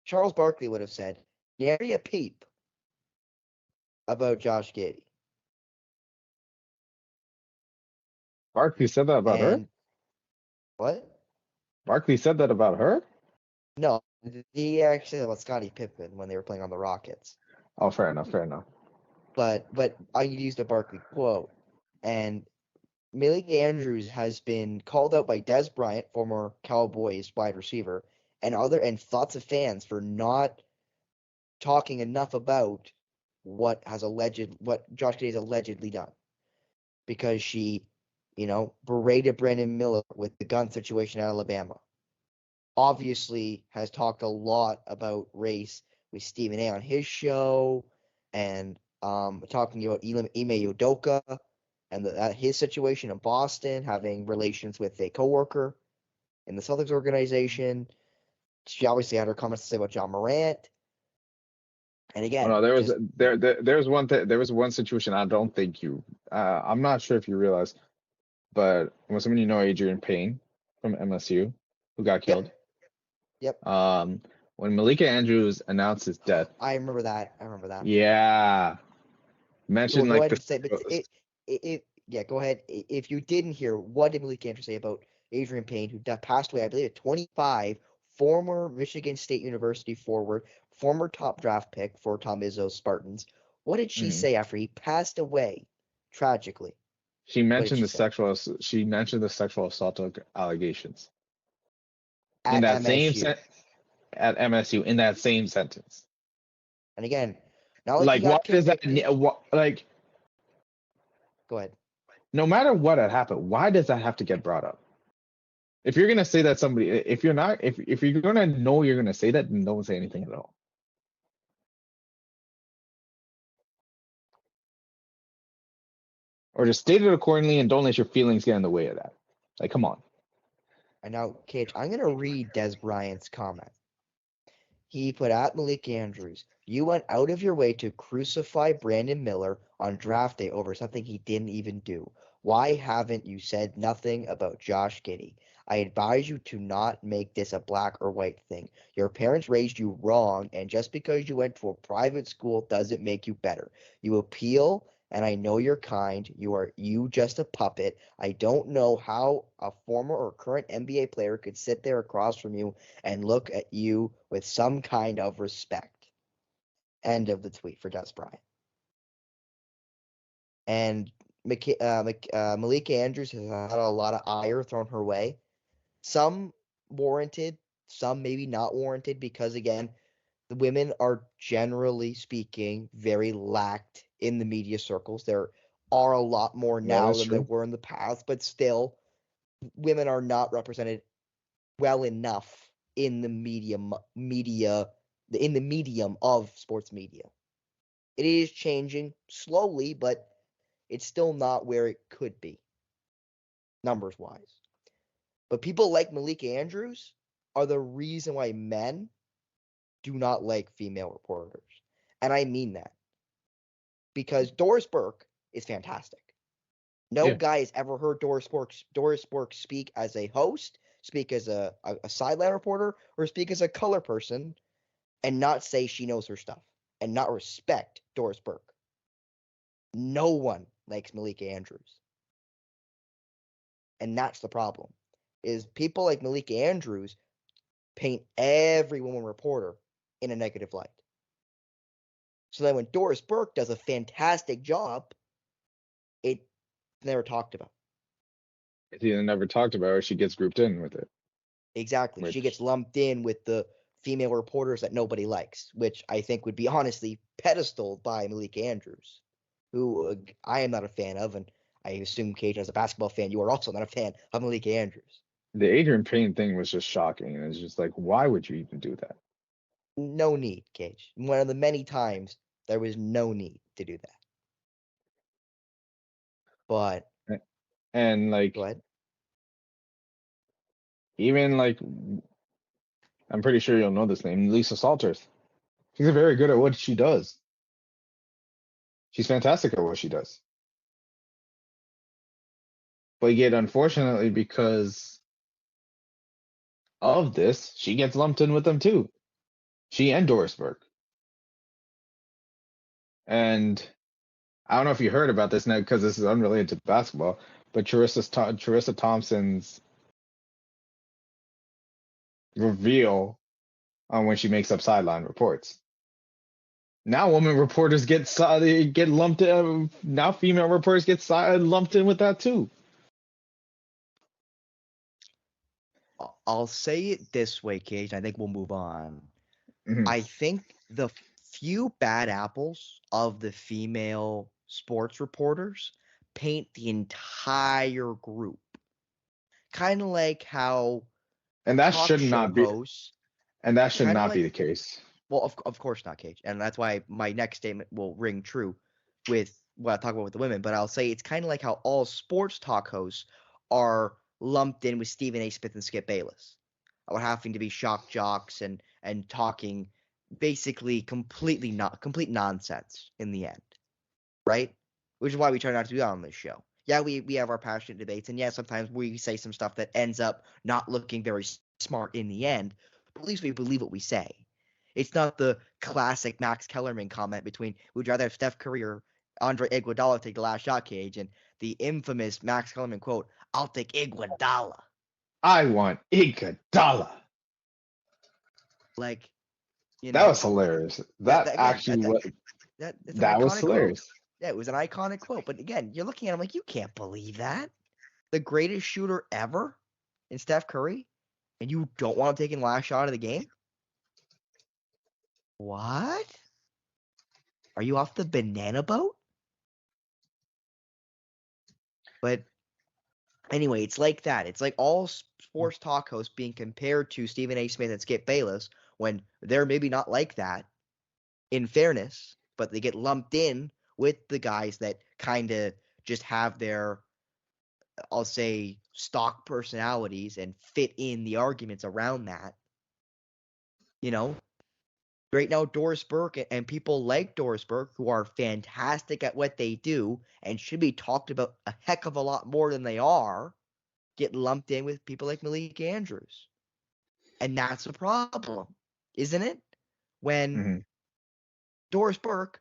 Charles Barkley would have said, nary a peep about Josh Giddey. Barkley said that about her? What? Barkley said that about her? No, he actually said about Scottie Pippen when they were playing on the Rockets. Oh, fair enough. But I used a Barkley quote, and Malika Andrews has been called out by Des Bryant, former Cowboys wide receiver, and lots of fans for not talking enough about what Josh Giddey has allegedly done, because she, berated Brandon Miller with the gun situation at Alabama. Obviously has talked a lot about race with Stephen A on his show, and talking about Ime Udoka and his situation in Boston, having relations with a coworker in the Celtics organization. She obviously had her comments to say about John Morant. And again, No, there was one situation I don't think you I'm not sure if you realize, but when someone you know Adrian Payne from MSU who got killed. Yep. When Malika Andrews announced his death. I remember that. Yeah. Mentioned go like ahead the and say, but yeah, go ahead. If you didn't hear, what did Malika Andrews say about Adrian Payne, who passed away, I believe, at 25, former Michigan State University forward, former top draft pick for Tom Izzo's Spartans. What did she say after he passed away tragically? She mentioned she mentioned the sexual assault allegations at MSU. At MSU in that same sentence. And again, not like what does that like? Go ahead. No matter what had happened, why does that have to get brought up? If you're gonna say that somebody, if you're gonna know you're gonna say that, then don't say anything at all. Or just state it accordingly and don't let your feelings get in the way of that. Like, come on. And now, Cage, I'm gonna read Des Bryant's comment. He put at Malik Andrews, you went out of your way to crucify Brandon Miller on draft day over something he didn't even do. Why haven't you said nothing about Josh Giddey? I advise you to not make this a black or white thing. Your parents raised you wrong, and just because you went to a private school doesn't make you better. You appeal, and I know you're kind. You just a puppet. I don't know how a former or current NBA player could sit there across from you and look at you with some kind of respect. End of the tweet for Des Bryant. And Malika Andrews has had a lot of ire thrown her way. Some warranted, some maybe not warranted, because again, the women are generally speaking very lacked in the media circles. There are a lot more now than there were in the past, but still, women are not represented well enough in the medium of sports media. It is changing slowly, but it's still not where it could be, numbers wise. But people like Malika Andrews are the reason why men do not like female reporters. And I mean that. Because Doris Burke is fantastic. No guy has ever heard Doris Burke speak as a host, speak as a sideline reporter, or speak as a color person and not say she knows her stuff and not respect Doris Burke. No one likes Malika Andrews. And that's the problem, is people like Malika Andrews paint every woman reporter in a negative light. So then when Doris Burke does a fantastic job, it's never talked about. It's either never talked about or she gets grouped in with it. Exactly. She gets lumped in with the female reporters that nobody likes, which I think would be honestly pedestaled by Malika Andrews, who I am not a fan of, and I assume, Cage, as a basketball fan, you are also not a fan of Malika Andrews. The Adrian Payne thing was just shocking, and it's just like, why would you even do that? No need, Cage. One of the many times there was no need to do that. But and like, go ahead. Even like, I'm pretty sure you'll know this name, Lisa Salters. She's very good at what she does. She's fantastic at what she does. But yet, unfortunately, because of this, she gets lumped in with them too. She and Doris Burke. And I don't know if you heard about this now because this is unrelated to basketball, but Charissa Thompson's reveal on when she makes up sideline reports. Now women reporters get lumped in. Now female reporters get lumped in with that too. I'll say it this way, Cage. I think we'll move on. Mm-hmm. I think the few bad apples of the female sports reporters paint the entire group. Kind of like how and that should not be. And that should not be the case. Well, of course not, Cage. And that's why my next statement will ring true with what I talk about with the women. But I'll say it's kind of like how all sports talk hosts are lumped in with Stephen A. Smith and Skip Bayless about having to be shock jocks and talking basically complete nonsense in the end, right? Which is why we try not to do that on this show. Yeah, we have our passionate debates, and yeah, sometimes we say some stuff that ends up not looking very smart in the end, but at least we believe what we say. It's not the classic Max Kellerman comment between would you rather have Steph Curry or Andre Iguodala take the last shot, Cage, and the infamous Max Kellerman quote, "I'll take Iguodala." I want Iguodala. Like, That was hilarious. That again, actually was that's an that was iconic quote. hilarious. Yeah, it was an iconic quote. But again, you're looking at him like, you can't believe that. The greatest shooter ever in Steph Curry, and you don't want to take him last shot of the game? What? Are you off the banana boat? But anyway, it's like that. It's like all sports talk hosts being compared to Stephen A. Smith and Skip Bayless when they're maybe not like that, in fairness, but they get lumped in with the guys that kind of just have their, I'll say, stock personalities and fit in the arguments around that. You know, right now, Doris Burke and people like Doris Burke, who are fantastic at what they do and should be talked about a heck of a lot more than they are, get lumped in with people like Malik Andrews. And that's a problem, isn't it? When Mm-hmm. Doris Burke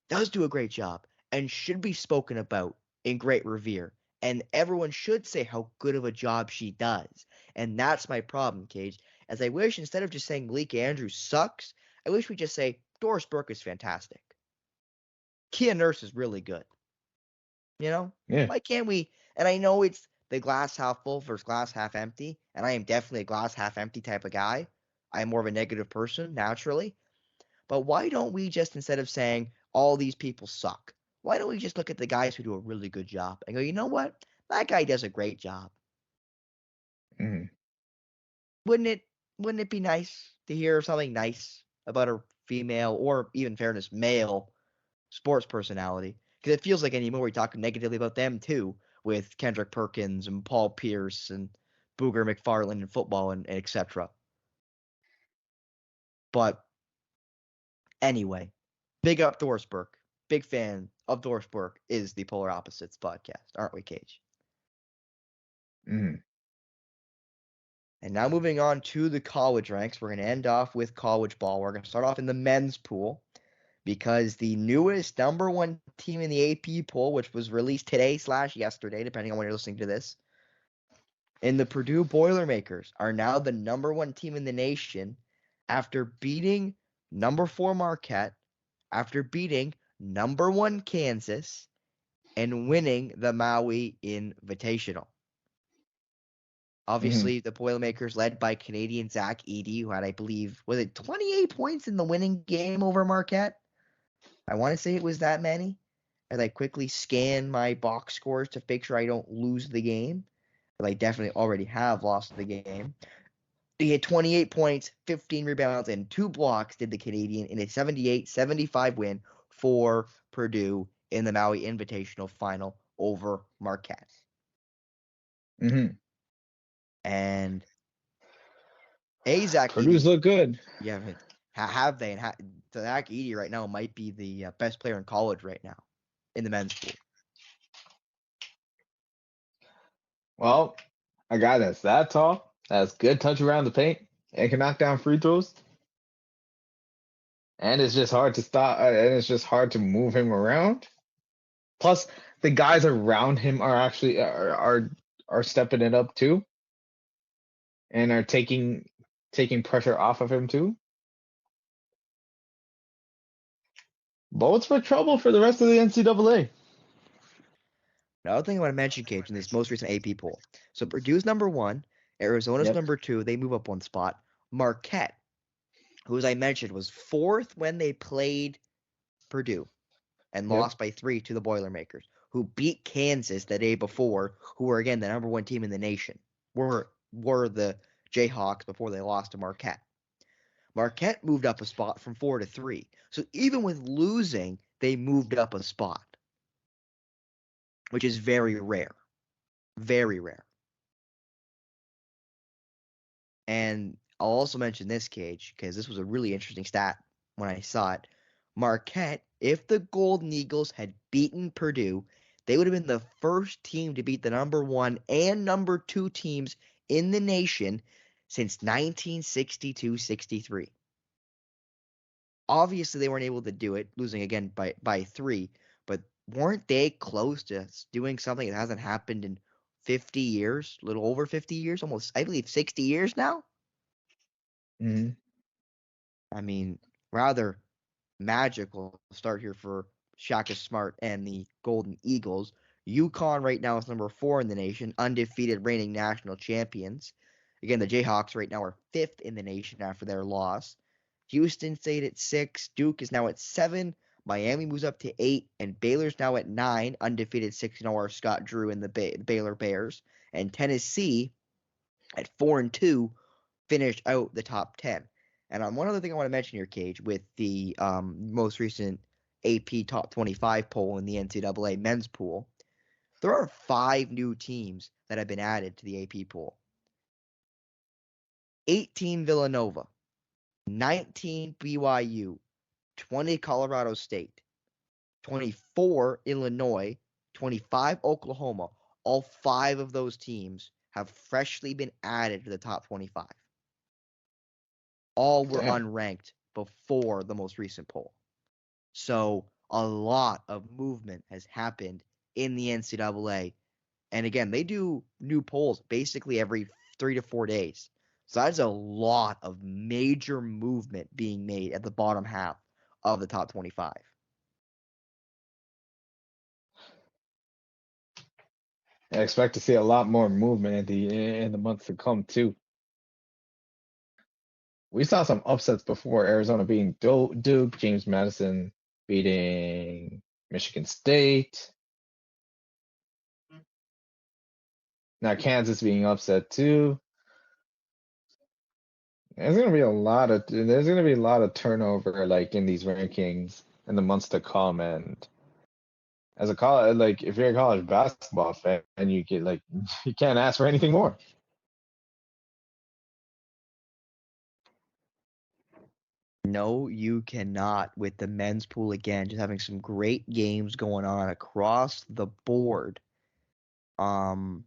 does do a great job and should be spoken about in great revere. And everyone should say how good of a job she does. And that's my problem, Cage. As I wish, instead of just saying Malik Andrews sucks, I wish we just say Doris Burke is fantastic. Kia Nurse is really good. You know? Yeah. Why can't we? And I know it's the glass half full versus glass half empty. And I am definitely a glass half empty type of guy. I am more of a negative person, naturally. But why don't we just, instead of saying all these people suck, why don't we just look at the guys who do a really good job and go, you know what? That guy does a great job. Mm-hmm. Wouldn't it be nice to hear something nice about a female or even fairness male sports personality? Because it feels like anymore we talk negatively about them too, with Kendrick Perkins and Paul Pierce and Booger McFarland in football and etc. But anyway, big up Doris Burke. Big fan of Doris Burke is the Polar Opposites podcast, aren't we, Cage? Mm-hmm. And now moving on to the college ranks, we're going to end off with college ball. We're going to start off in the men's pool because the newest number one team in the AP poll, which was released today/yesterday, depending on when you're listening to this, and the Purdue Boilermakers are now the number one team in the nation after beating number 4 Marquette, after beating number 1 Kansas, and winning the Maui Invitational. Obviously, the Boilermakers led by Canadian Zach Edey, who had, I believe, was it 28 points in the winning game over Marquette? I want to say it was that many. As I quickly scan my box scores to make sure I don't lose the game. But I definitely already have lost the game. He had 28 points, 15 rebounds, and 2 blocks, did the Canadian, in a 78-75 win for Purdue in the Maui Invitational final over Marquette. Mm-hmm. And Zach Purdue's Edey, look good. yeah, have they? And Zach Edey right now might be the best player in college right now in the men's pool. Well, a guy that's that tall, has good touch around the paint, and can knock down free throws. And it's just hard to stop, and it's just hard to move him around. Plus, the guys around him are actually are stepping it up too, and are taking pressure off of him too. Bodes for trouble for the rest of the NCAA. Another thing I want to mention, Cage, in this most recent AP poll. So Purdue's number 1, Arizona's Yep. number 2. They move up 1 spot. Marquette, who, as I mentioned, was 4th when they played Purdue and Yep. lost by 3 to the Boilermakers, who beat Kansas the day before, who were, again, the number 1 team in the nation, were the Jayhawks before they lost to Marquette. Marquette moved up a spot from 4 to 3. So even with losing, they moved up a spot, which is very rare. Very rare. And I'll also mention this, Cage, because this was a really interesting stat when I saw it. Marquette, if the Golden Eagles had beaten Purdue, they would have been the first team to beat the number 1 and number 2 teams in the nation since 1962-63. Obviously, they weren't able to do it, losing again by 3, but weren't they close to doing something that hasn't happened in 50 years, a little over 50 years, almost, I believe, 60 years now? Mm-hmm. I mean, rather magical start here for Shaka Smart and the Golden Eagles. UConn right now is number 4 in the nation, undefeated reigning national champions. Again, the Jayhawks right now are 5th in the nation after their loss. Houston stayed at 6. Duke is now at 7. Miami moves up to 8. And Baylor's now at 9. Undefeated 6-0 Scott Drew and the Baylor Bears. And Tennessee at 4-2 finished out the top 10. And one other thing I want to mention here, Cage, with the most recent AP Top 25 poll in the NCAA men's pool, there are 5 new teams that have been added to the AP pool. 18 Villanova, 19 BYU, 20 Colorado State, 24 Illinois, 25 Oklahoma. All 5 of those teams have freshly been added to the top 25. All were unranked before the most recent poll. So a lot of movement has happened in the NCAA. And again, they do new polls basically every 3 to 4 days. So that's a lot of major movement being made at the bottom half of the top 25. I expect to see a lot more movement in the months to come too. We saw some upsets before. Arizona beating Duke, James Madison beating Michigan State. Now Kansas being upset too. There's gonna be a lot of turnover like in these rankings in the months to come. And as a college, like if you're a college basketball fan, you get like you can't ask for anything more. No, you cannot, with the men's pool again, just having some great games going on across the board. Only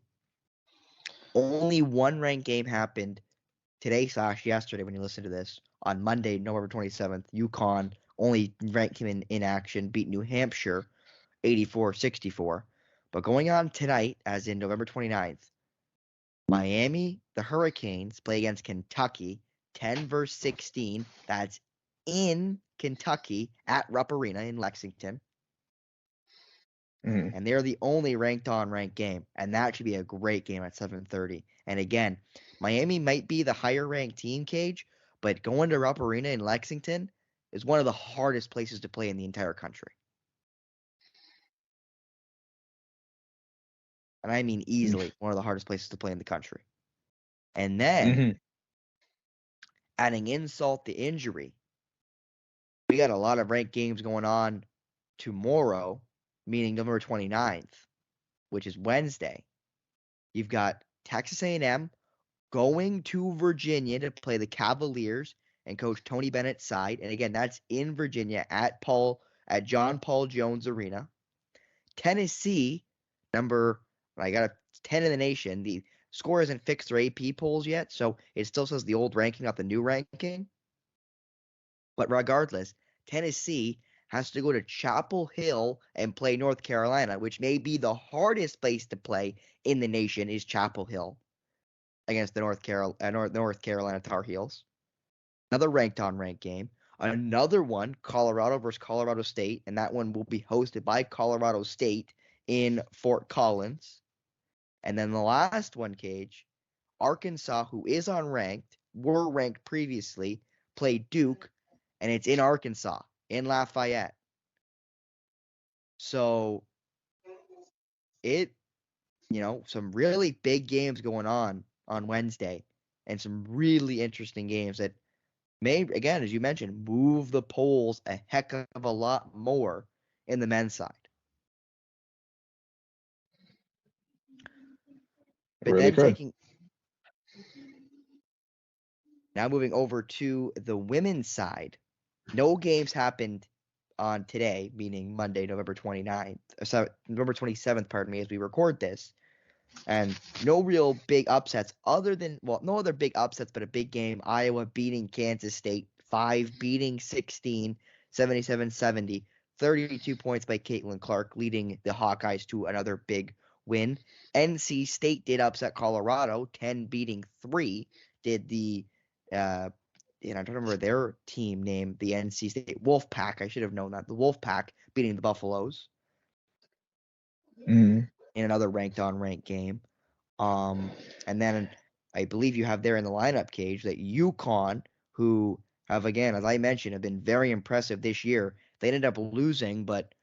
one ranked game happened today/yesterday when you listen to this. On Monday, November 27th, UConn only ranked him in action, beat New Hampshire 84-64. But going on tonight, as in November 29th, Miami, the Hurricanes, play against Kentucky, 10-16. That's in Kentucky at Rupp Arena in Lexington. Mm-hmm. And they're the only ranked game. And that should be a great game at 7:30. And again, Miami might be the higher ranked team, Cage, but going to Rupp Arena in Lexington is one of the hardest places to play in the entire country. And I mean easily one of the hardest places to play in the country. And then, adding insult to injury, we got a lot of ranked games going on tomorrow, meaning November 29th, which is Wednesday. You've got Texas A&M going to Virginia to play the Cavaliers and coach Tony Bennett's side. And again, that's in Virginia at John Paul Jones Arena. Tennessee, I got a 10 in the nation. The score isn't fixed their AP polls yet, so it still says the old ranking, not the new ranking. But regardless, Tennessee has to go to Chapel Hill and play North Carolina, which may be the hardest place to play in the nation is Chapel Hill against the North Carolina Tar Heels. Another ranked game. Another one, Colorado versus Colorado State, and that one will be hosted by Colorado State in Fort Collins. And then the last one, Cage, Arkansas, who is unranked, were ranked previously, play Duke, and it's in Arkansas, in Lafayette. So some really big games going on Wednesday, and some really interesting games that may, again, as you mentioned, move the polls a heck of a lot more in the men's side. But Really then could. now moving over to the women's side, no games happened on today, meaning Monday, November 29th, November 27th, pardon me, as we record this. And no real big upsets other than, well, no other big upsets, but a big game. Iowa beating Kansas State, 5 beating 16, 77-70, 32 points by Caitlin Clark, leading the Hawkeyes to another big win. NC State did upset Colorado, 10 beating 3, did the, and I don't remember their team name, the NC State Wolfpack. I should have known that. The Wolfpack beating the Buffaloes Mm-hmm. in another ranked-on-ranked game. And then I believe you have there in the lineup cage that UConn, who have, again, as I mentioned, have been very impressive this year. They ended up losing, but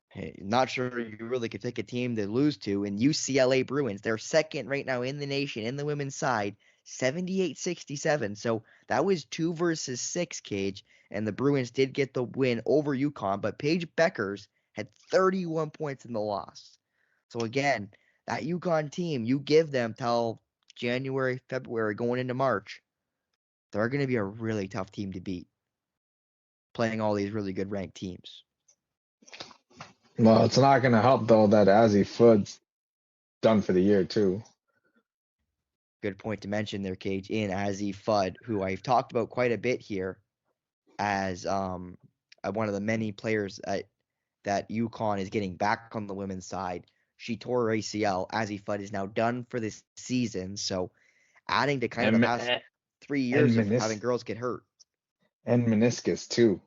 hey, not sure you really could pick a team to lose to. And UCLA Bruins, they're second right now in the nation in the women's side, 78-67. So that was 2 versus 6 cage, and the Bruins did get the win over UConn, but Paige Beckers had 31 points in the loss. So again, that UConn team, you give them till January, February, going into March, they're going to be a really tough team to beat, playing all these really good ranked teams. Well, it's not going to help, though, that Azzy Flood's done for the year, too. Good point to mention there, Cage, in Azzy Fudd, who I've talked about quite a bit here as one of the many players that UConn is getting back on the women's side. She tore her ACL. Azzy Fudd is now done for this season, so adding to kind of the past 3 years of having girls get hurt. And meniscus, too.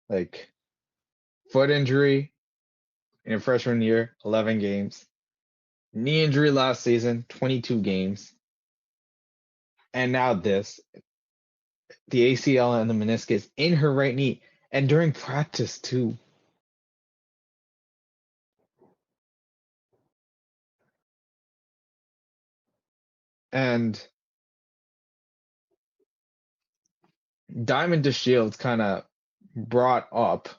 Like, foot injury in her freshman year, 11 games. Knee injury last season, 22 games. And now this. The ACL and the meniscus in her right knee. And during practice, too. And Diamond DeShields kind of brought up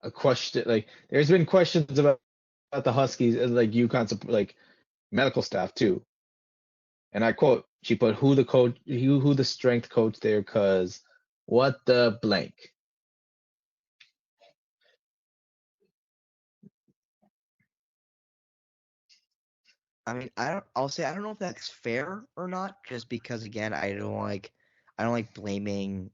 a question. Like, there's been questions about the Huskies, like UConn's like medical staff too. And I quote, she put who the strength coach there, cause what the blank. I mean, I'll say I don't know if that's fair or not, just because again, I don't like blaming,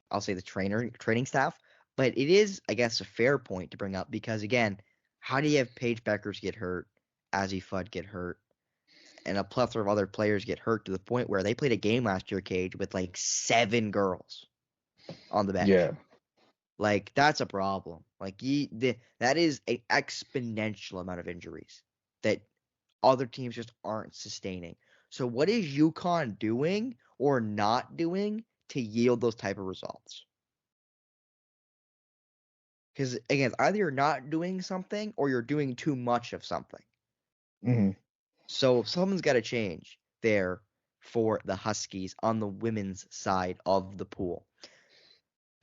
I'll say, the training staff, but it is, I guess, a fair point to bring up because again, how do you have Paige Beckers get hurt, Azzy Fudd get hurt, and a plethora of other players get hurt to the point where they played a game last year, Cage, with like 7 girls on the bench. Yeah. Like, that's a problem. Like, that is an exponential amount of injuries that other teams just aren't sustaining. So what is UConn doing or not doing to yield those type of results? Because again, either you're not doing something or you're doing too much of something. Mm-hmm. So something's got to change there for the Huskies on the women's side of the pool.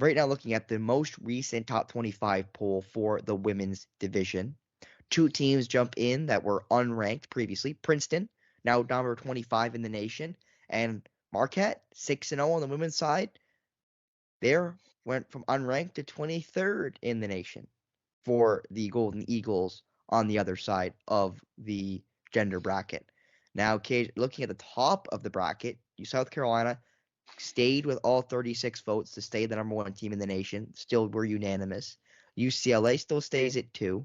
Right now, looking at the most recent top 25 poll for the women's division, 2 teams jump in that were unranked previously. Princeton, now number 25 in the nation, and Marquette, 6-0 on the women's side. There went from unranked to 23rd in the nation for the Golden Eagles on the other side of the gender bracket. Now, looking at the top of the bracket, South Carolina stayed with all 36 votes to stay the number 1 team in the nation. Still were unanimous. UCLA still stays at 2.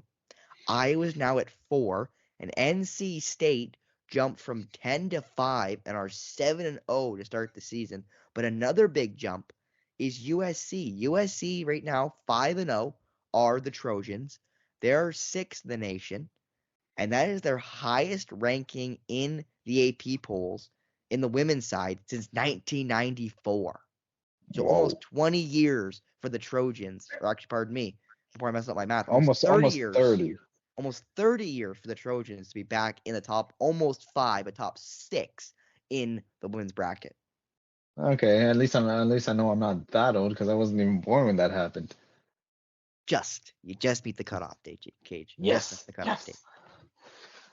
Iowa's now at 4, and NC State jumped from 10 to 5 and are 7-0 to start the season. But another big jump is USC. USC right now 5-0 are the Trojans. They're 6th in the nation, and that is their highest ranking in the AP polls in the women's side since 1994. So Whoa. almost 20 years for the Trojans, or actually, pardon me, before I mess up my math, Almost 30. Almost 30 years for the Trojans to be back in the top, almost 5, a top 6 in the women's bracket. Okay, at least I know I'm not that old because I wasn't even born when that happened. You just beat the cutoff date, Cage. Just missed Yes, the cutoff date.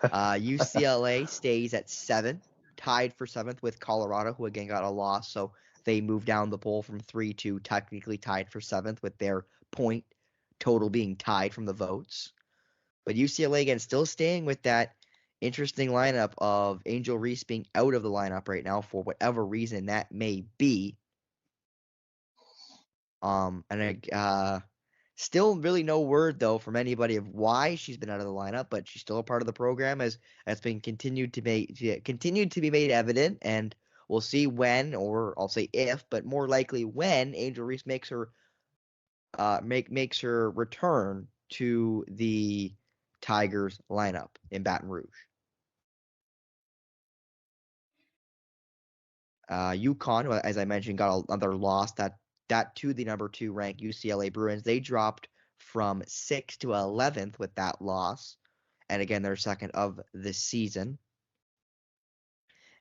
yes. UCLA stays at 7, tied for 7th with Colorado, who again got a loss. So they moved down the poll from 3 to technically tied for 7th with their point total being tied from the votes. But UCLA again still staying with that interesting lineup of Angel Reese being out of the lineup right now for whatever reason that may be. Still really no word though from anybody of why she's been out of the lineup, but she's still a part of the program as has been continued to be made evident, and we'll see when, or I'll say if, but more likely when Angel Reese makes her return to the Tigers lineup in Baton Rouge. UConn, as I mentioned, got another loss that to the number 2 ranked UCLA Bruins. They dropped from 6th to 11th with that loss, and again they're second of the season.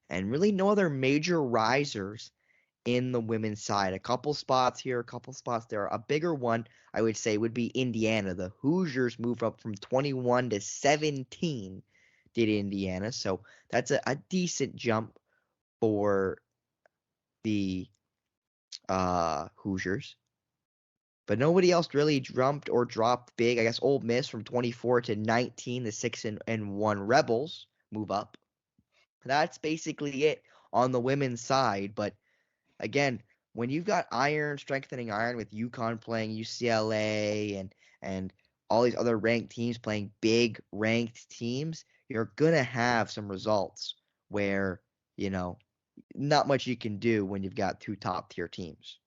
And really no other major risers in the women's side. A couple spots here, a couple spots there. A bigger one, I would say, would be Indiana. The Hoosiers moved up from 21 to 17, did Indiana. So that's a decent jump for the Hoosiers. But nobody else really jumped or dropped big. I guess Ole Miss from 24 to 19, the 6-1 Rebels move up. That's basically it on the women's side. But again, when you've got iron strengthening iron with UConn playing UCLA and all these other ranked teams playing big ranked teams, you're gonna have some results where, not much you can do when you've got 2 top tier teams.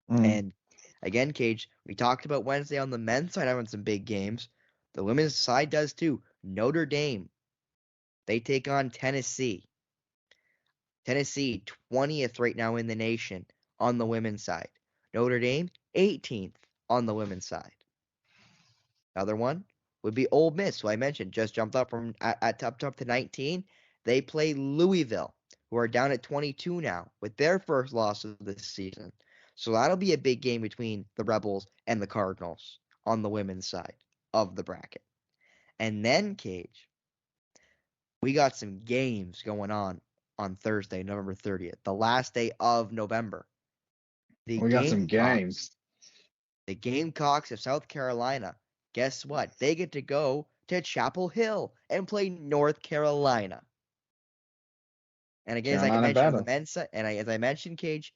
And again, Cage, we talked about Wednesday on the men's side having some big games. The women's side does too. Notre Dame, they take on Tennessee. Tennessee, 20th right now in the nation on the women's side. Notre Dame, 18th on the women's side. Another one would be Ole Miss, who I mentioned just jumped up from at top to 19. They play Louisville, who are down at 22 now with their first loss of the season. So that'll be a big game between the Rebels and the Cardinals on the women's side of the bracket. And then, Cage, we got some games going on Thursday, November 30th, the last day of November. We got some games. The Gamecocks of South Carolina, guess what? They get to go to Chapel Hill and play North Carolina. And again, as I mentioned on the men's side, and as I mentioned, Cage,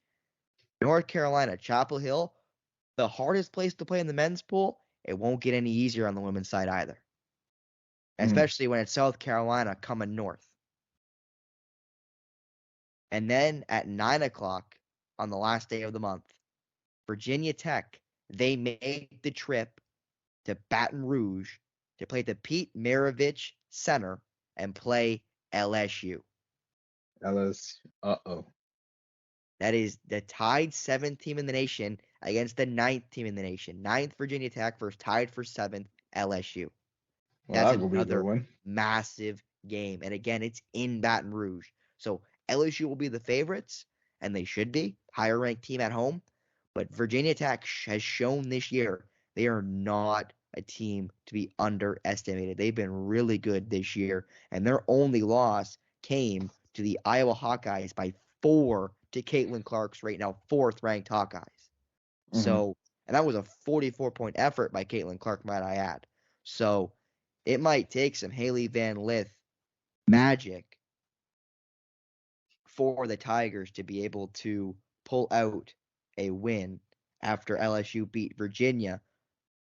North Carolina, Chapel Hill, the hardest place to play in the men's pool. It won't get any easier on the women's side either, especially when it's South Carolina coming north. And then at 9 o'clock on the last day of the month, Virginia Tech, they make the trip to Baton Rouge to play the Pete Maravich Center and play LSU. Uh-oh. That is the tied 7th team in the nation against the 9th team in the nation. 9th Virginia Tech versus tied for 7th LSU. Well, That's that'll be a good one. Massive game. And again, it's in Baton Rouge. So LSU will be the favorites, and they should be. Higher ranked team at home. But Virginia Tech has shown this year they are not a team to be underestimated. They've been really good this year, and their only loss came to the Iowa Hawkeyes by 4 to Caitlin Clark's right now 4th ranked Hawkeyes. So, and that was a 44-point effort by Caitlin Clark, might I add. So, it might take some Haley Van Lith magic for the Tigers to be able to pull out a win after LSU beat Virginia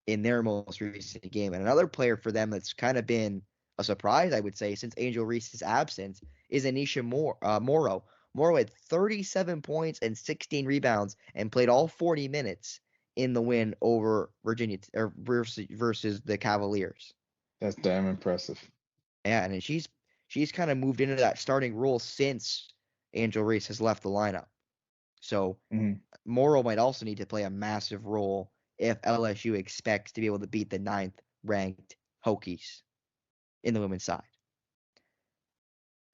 in their most recent game. And another player for them that's kind of been a surprise, I would say, since Angel Reese's absence is Anisha Morrow. Morrow had 37 points and 16 rebounds and played all 40 minutes in the win over Virginia versus the Cavaliers. That's damn impressive. Yeah, and she's kind of moved into that starting role since Angel Reese has left the lineup. So Morrow might also need to play a massive role if LSU expects to be able to beat the 9th ranked Hokies in the women's side.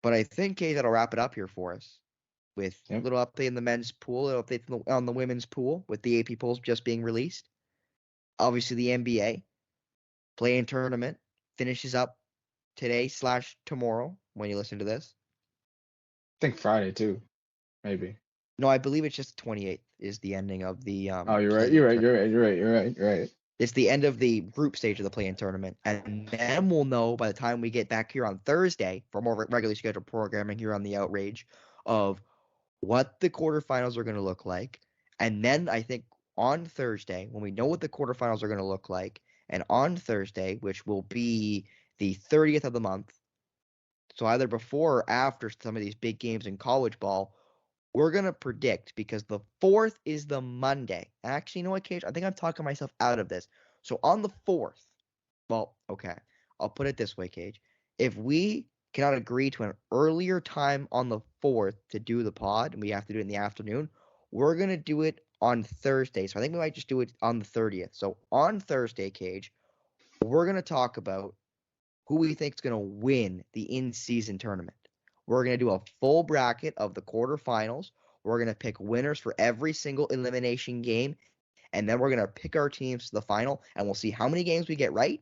But I think, Kate, that'll wrap it up here for us with a Yep. little update in the men's pool, a little update on the women's pool with the AP polls just being released. Obviously, the NBA play-in tournament finishes up today/tomorrow when you listen to this. I think Friday too, maybe. No, I believe it's just the 28th is the ending of the Oh, you're right. play-in You're right. tournament. You're right. It's the end of the group stage of the play-in tournament, and then we'll know by the time we get back here on Thursday for more regularly scheduled programming here on the Outrage of what the quarterfinals are going to look like. And then I think on Thursday, when we know what the quarterfinals are going to look like, and on Thursday, which will be the 30th of the month, so either before or after some of these big games in college ball, we're going to predict because the 4th is the Monday. Actually, you know what, Cage? I think I'm talking myself out of this. So on the 4th, well, okay, I'll put it this way, Cage. If we cannot agree to an earlier time on the 4th to do the pod, and we have to do it in the afternoon, we're going to do it on Thursday. So I think we might just do it on the 30th. So on Thursday, Cage, we're going to talk about who we think is going to win the in-season tournament. We're going to do a full bracket of the quarterfinals. We're going to pick winners for every single elimination game, and then we're going to pick our teams to the final, and we'll see how many games we get right,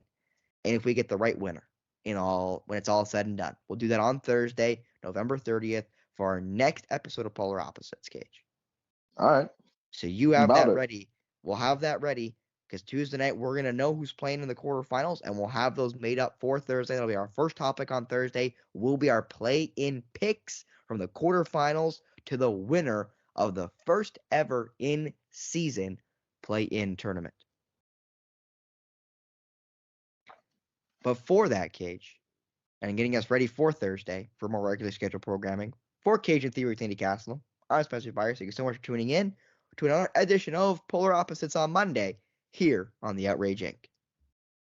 and if we get the right winner when it's all said and done. We'll do that on Thursday, November 30th, for our next episode of Polar Opposites, Cage. All right. So you have About that it. ready. We'll have that ready because Tuesday night we're going to know who's playing in the quarterfinals, and we'll have those made up for Thursday. That'll be our first topic on Thursday. Will be our play-in picks from the quarterfinals to the winner of the first ever in-season play-in tournament. But for that, Cage, and getting us ready for Thursday for more regularly scheduled programming, for Kajan Thiruthanikasalam, I'm Spencer Byers. Thank you so much for tuning in to another edition of Polar Opposites on Monday here on the Outrage Inc.